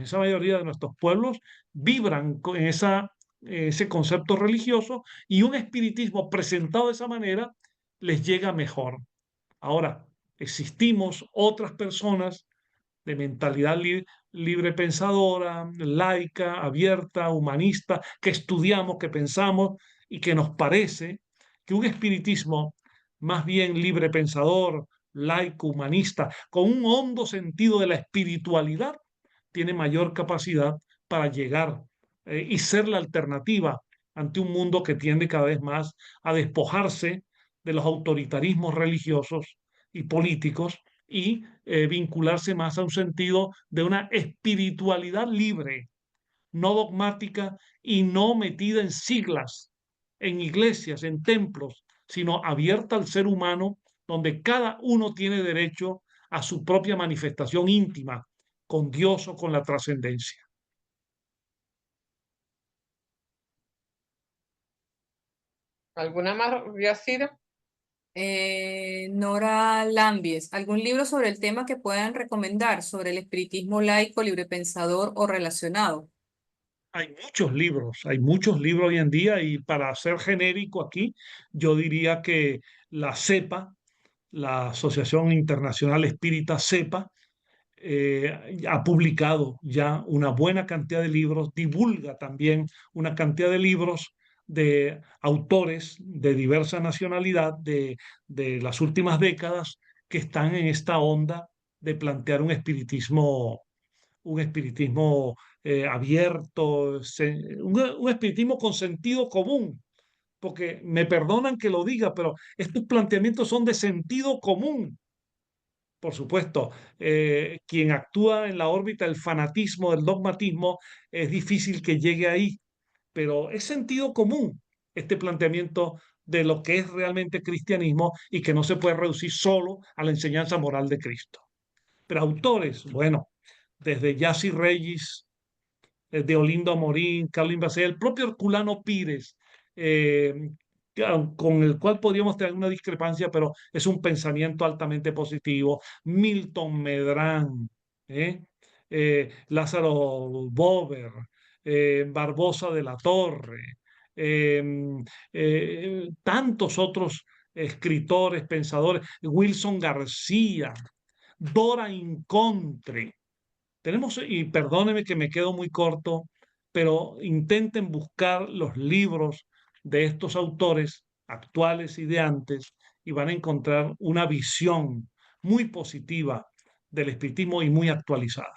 Speaker 4: nuestros pueblos vibran con ese concepto religioso y un espiritismo presentado de esa manera les llega mejor. Ahora, existimos otras personas de mentalidad libre pensadora, laica, abierta, humanista, que estudiamos, que pensamos y que nos parece que un espiritismo más bien libre pensador, laico, humanista, con un hondo sentido de la espiritualidad, tiene mayor capacidad para llegar y ser la alternativa ante un mundo que tiende cada vez más a despojarse de los autoritarismos religiosos y políticos y vincularse más a un sentido de una espiritualidad libre, no dogmática y no metida en siglas, en iglesias, en templos, sino abierta al ser humano, donde cada uno tiene derecho a su propia manifestación íntima con Dios o con la trascendencia.
Speaker 3: ¿Alguna más, Yacira?
Speaker 1: Nora Lambies, ¿algún libro sobre el tema que puedan recomendar sobre el espiritismo laico, librepensador o relacionado?
Speaker 4: Hay muchos libros hoy en día y para ser genérico aquí, yo diría que la CEPA, la Asociación Internacional Espírita CEPA, ha publicado ya una buena cantidad de libros, divulga también una cantidad de libros de autores de diversa nacionalidad de las últimas décadas que están en esta onda de plantear un espiritismo abierto, un espiritismo con sentido común, porque me perdonan que lo diga, pero estos planteamientos son de sentido común. Por supuesto, quien actúa en la órbita del fanatismo, del dogmatismo, es difícil que llegue ahí, pero es sentido común este planteamiento de lo que es realmente cristianismo y que no se puede reducir solo a la enseñanza moral de Cristo. Pero autores, bueno, desde Yassi Reyes, de Olindo Amorín, Carlos Invacé, el propio Herculano Pires, eh, con el cual podríamos tener una discrepancia, pero es un pensamiento altamente positivo. Milton Medrán, Lázaro Bover, Barbosa de la Torre, eh, tantos otros escritores, pensadores, Wilson García, Dora Incontre. Tenemos, y perdóneme que me quedo muy corto, pero intenten buscar los libros de estos autores actuales y de antes y van a encontrar una visión muy positiva del espiritismo y muy actualizada.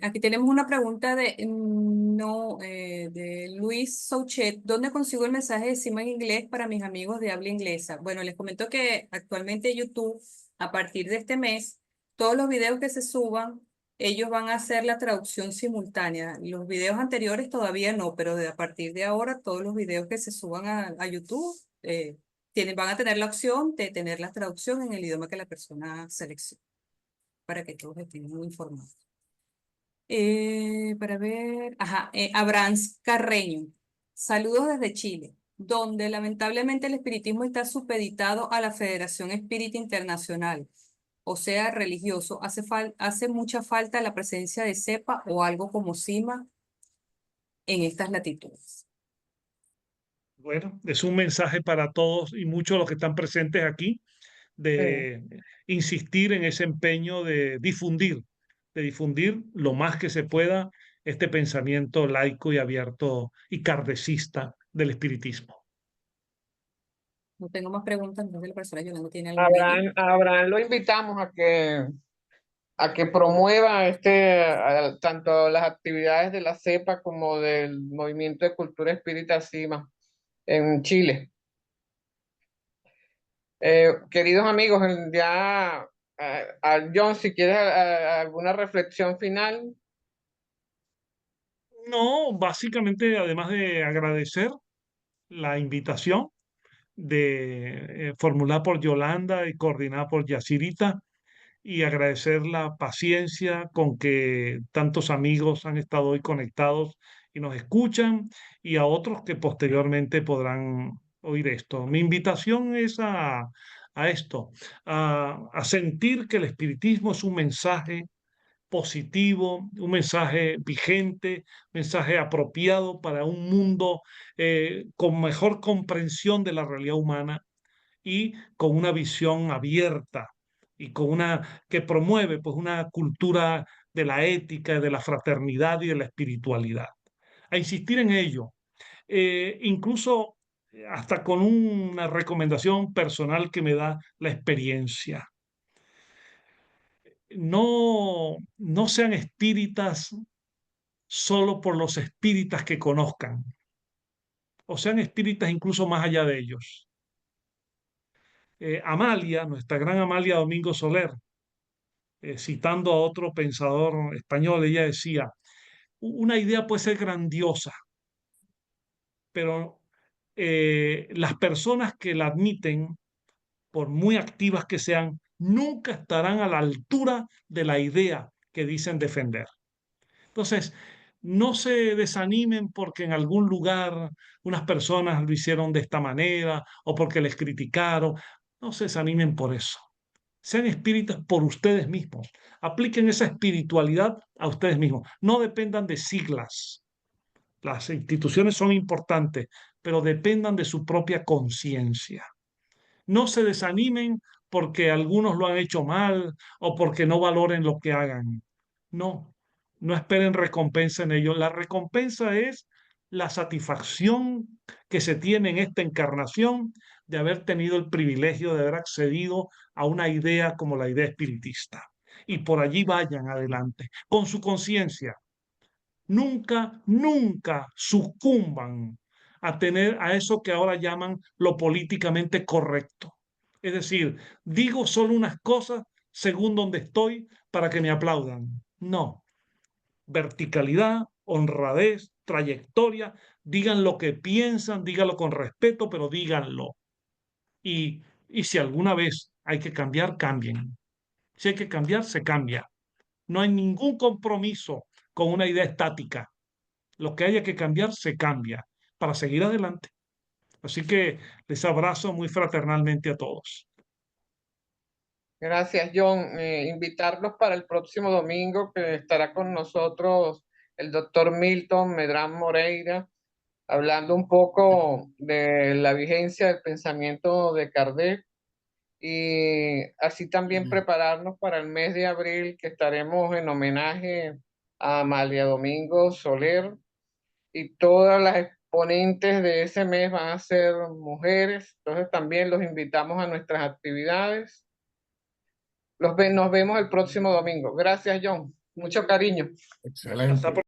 Speaker 1: Aquí tenemos una pregunta de, no, de Luis Souchet. ¿Dónde consigo el mensaje de Sima en inglés para mis amigos de habla inglesa? Bueno, les comento que actualmente YouTube, a partir de este mes, todos los videos que se suban, ellos van a hacer la traducción simultánea. Los videos anteriores todavía no, pero a partir de ahora, todos los videos que se suban a YouTube van a tener la opción de tener la traducción en el idioma que la persona seleccione, para que todos estén muy informados. Para ver, ajá, Abraham Carreño. Saludos desde Chile, donde lamentablemente el espiritismo está supeditado a la Federación Espírita Internacional, o sea, religioso. Hace mucha falta la presencia de CEPA o algo como CIMA en estas latitudes.
Speaker 4: Bueno, es un mensaje para todos y muchos de los que están presentes aquí de insistir en ese empeño de difundir lo más que se pueda este pensamiento laico y abierto y kardecista del espiritismo.
Speaker 1: No tengo más preguntas, entonces la persona Yolanda tiene alguna allí.
Speaker 3: Abraham lo invitamos a que promueva tanto las actividades de la CEPA como del Movimiento de Cultura Espírita CIMA en Chile. Queridos amigos, ya, John, si quieres alguna reflexión final.
Speaker 4: No, básicamente, además de agradecer la invitación de formulada por Yolanda y coordinada por Yacirita, y agradecer la paciencia con que tantos amigos han estado hoy conectados y nos escuchan, y a otros que posteriormente podrán oír esto. Mi invitación es a esto, a sentir que el espiritismo es un mensaje positivo, un mensaje vigente, un mensaje apropiado para un mundo con mejor comprensión de la realidad humana y con una visión abierta y con una que promueve pues una cultura de la ética, de la fraternidad y de la espiritualidad. A insistir en ello, incluso hasta con una recomendación personal que me da la experiencia. No sean espíritas solo por los espíritas que conozcan, o sean espíritas incluso más allá de ellos. Amalia, nuestra gran Amalia Domingo Soler, citando a otro pensador español, ella decía, una idea puede ser grandiosa, pero las personas que la admiten, por muy activas que sean, nunca estarán a la altura de la idea que dicen defender. Entonces, no se desanimen porque en algún lugar unas personas lo hicieron de esta manera o porque les criticaron. No se desanimen por eso. Sean espíritas por ustedes mismos. Apliquen esa espiritualidad a ustedes mismos. No dependan de siglas. Las instituciones son importantes, pero dependan de su propia conciencia. No se desanimen porque algunos lo han hecho mal o porque no valoren lo que hagan. No, no esperen recompensa en ello. La recompensa es la satisfacción que se tiene en esta encarnación de haber tenido el privilegio de haber accedido a una idea como la idea espiritista. Y por allí vayan adelante, con su conciencia. Nunca, nunca sucumban a tener a eso que ahora llaman lo políticamente correcto. Es decir, digo solo unas cosas según donde estoy para que me aplaudan. No. Verticalidad, honradez, trayectoria, digan lo que piensan, díganlo con respeto, pero díganlo. Y si alguna vez hay que cambiar, cambien. Si hay que cambiar, se cambia. No hay ningún compromiso con una idea estática. Lo que haya que cambiar, se cambia para seguir adelante. Así que les abrazo muy fraternalmente a todos.
Speaker 3: Gracias, John. Invitarlos para el próximo domingo, que estará con nosotros el doctor Milton Medrán Moreira, hablando un poco de la vigencia del pensamiento de Kardec, y así también prepararnos para el mes de abril, que estaremos en homenaje a Amalia Domingo Soler, y todas las exponentes de ese mes van a ser mujeres. Entonces también los invitamos a nuestras actividades. Nos vemos el próximo domingo. Gracias, John. Mucho cariño.
Speaker 2: Excelente.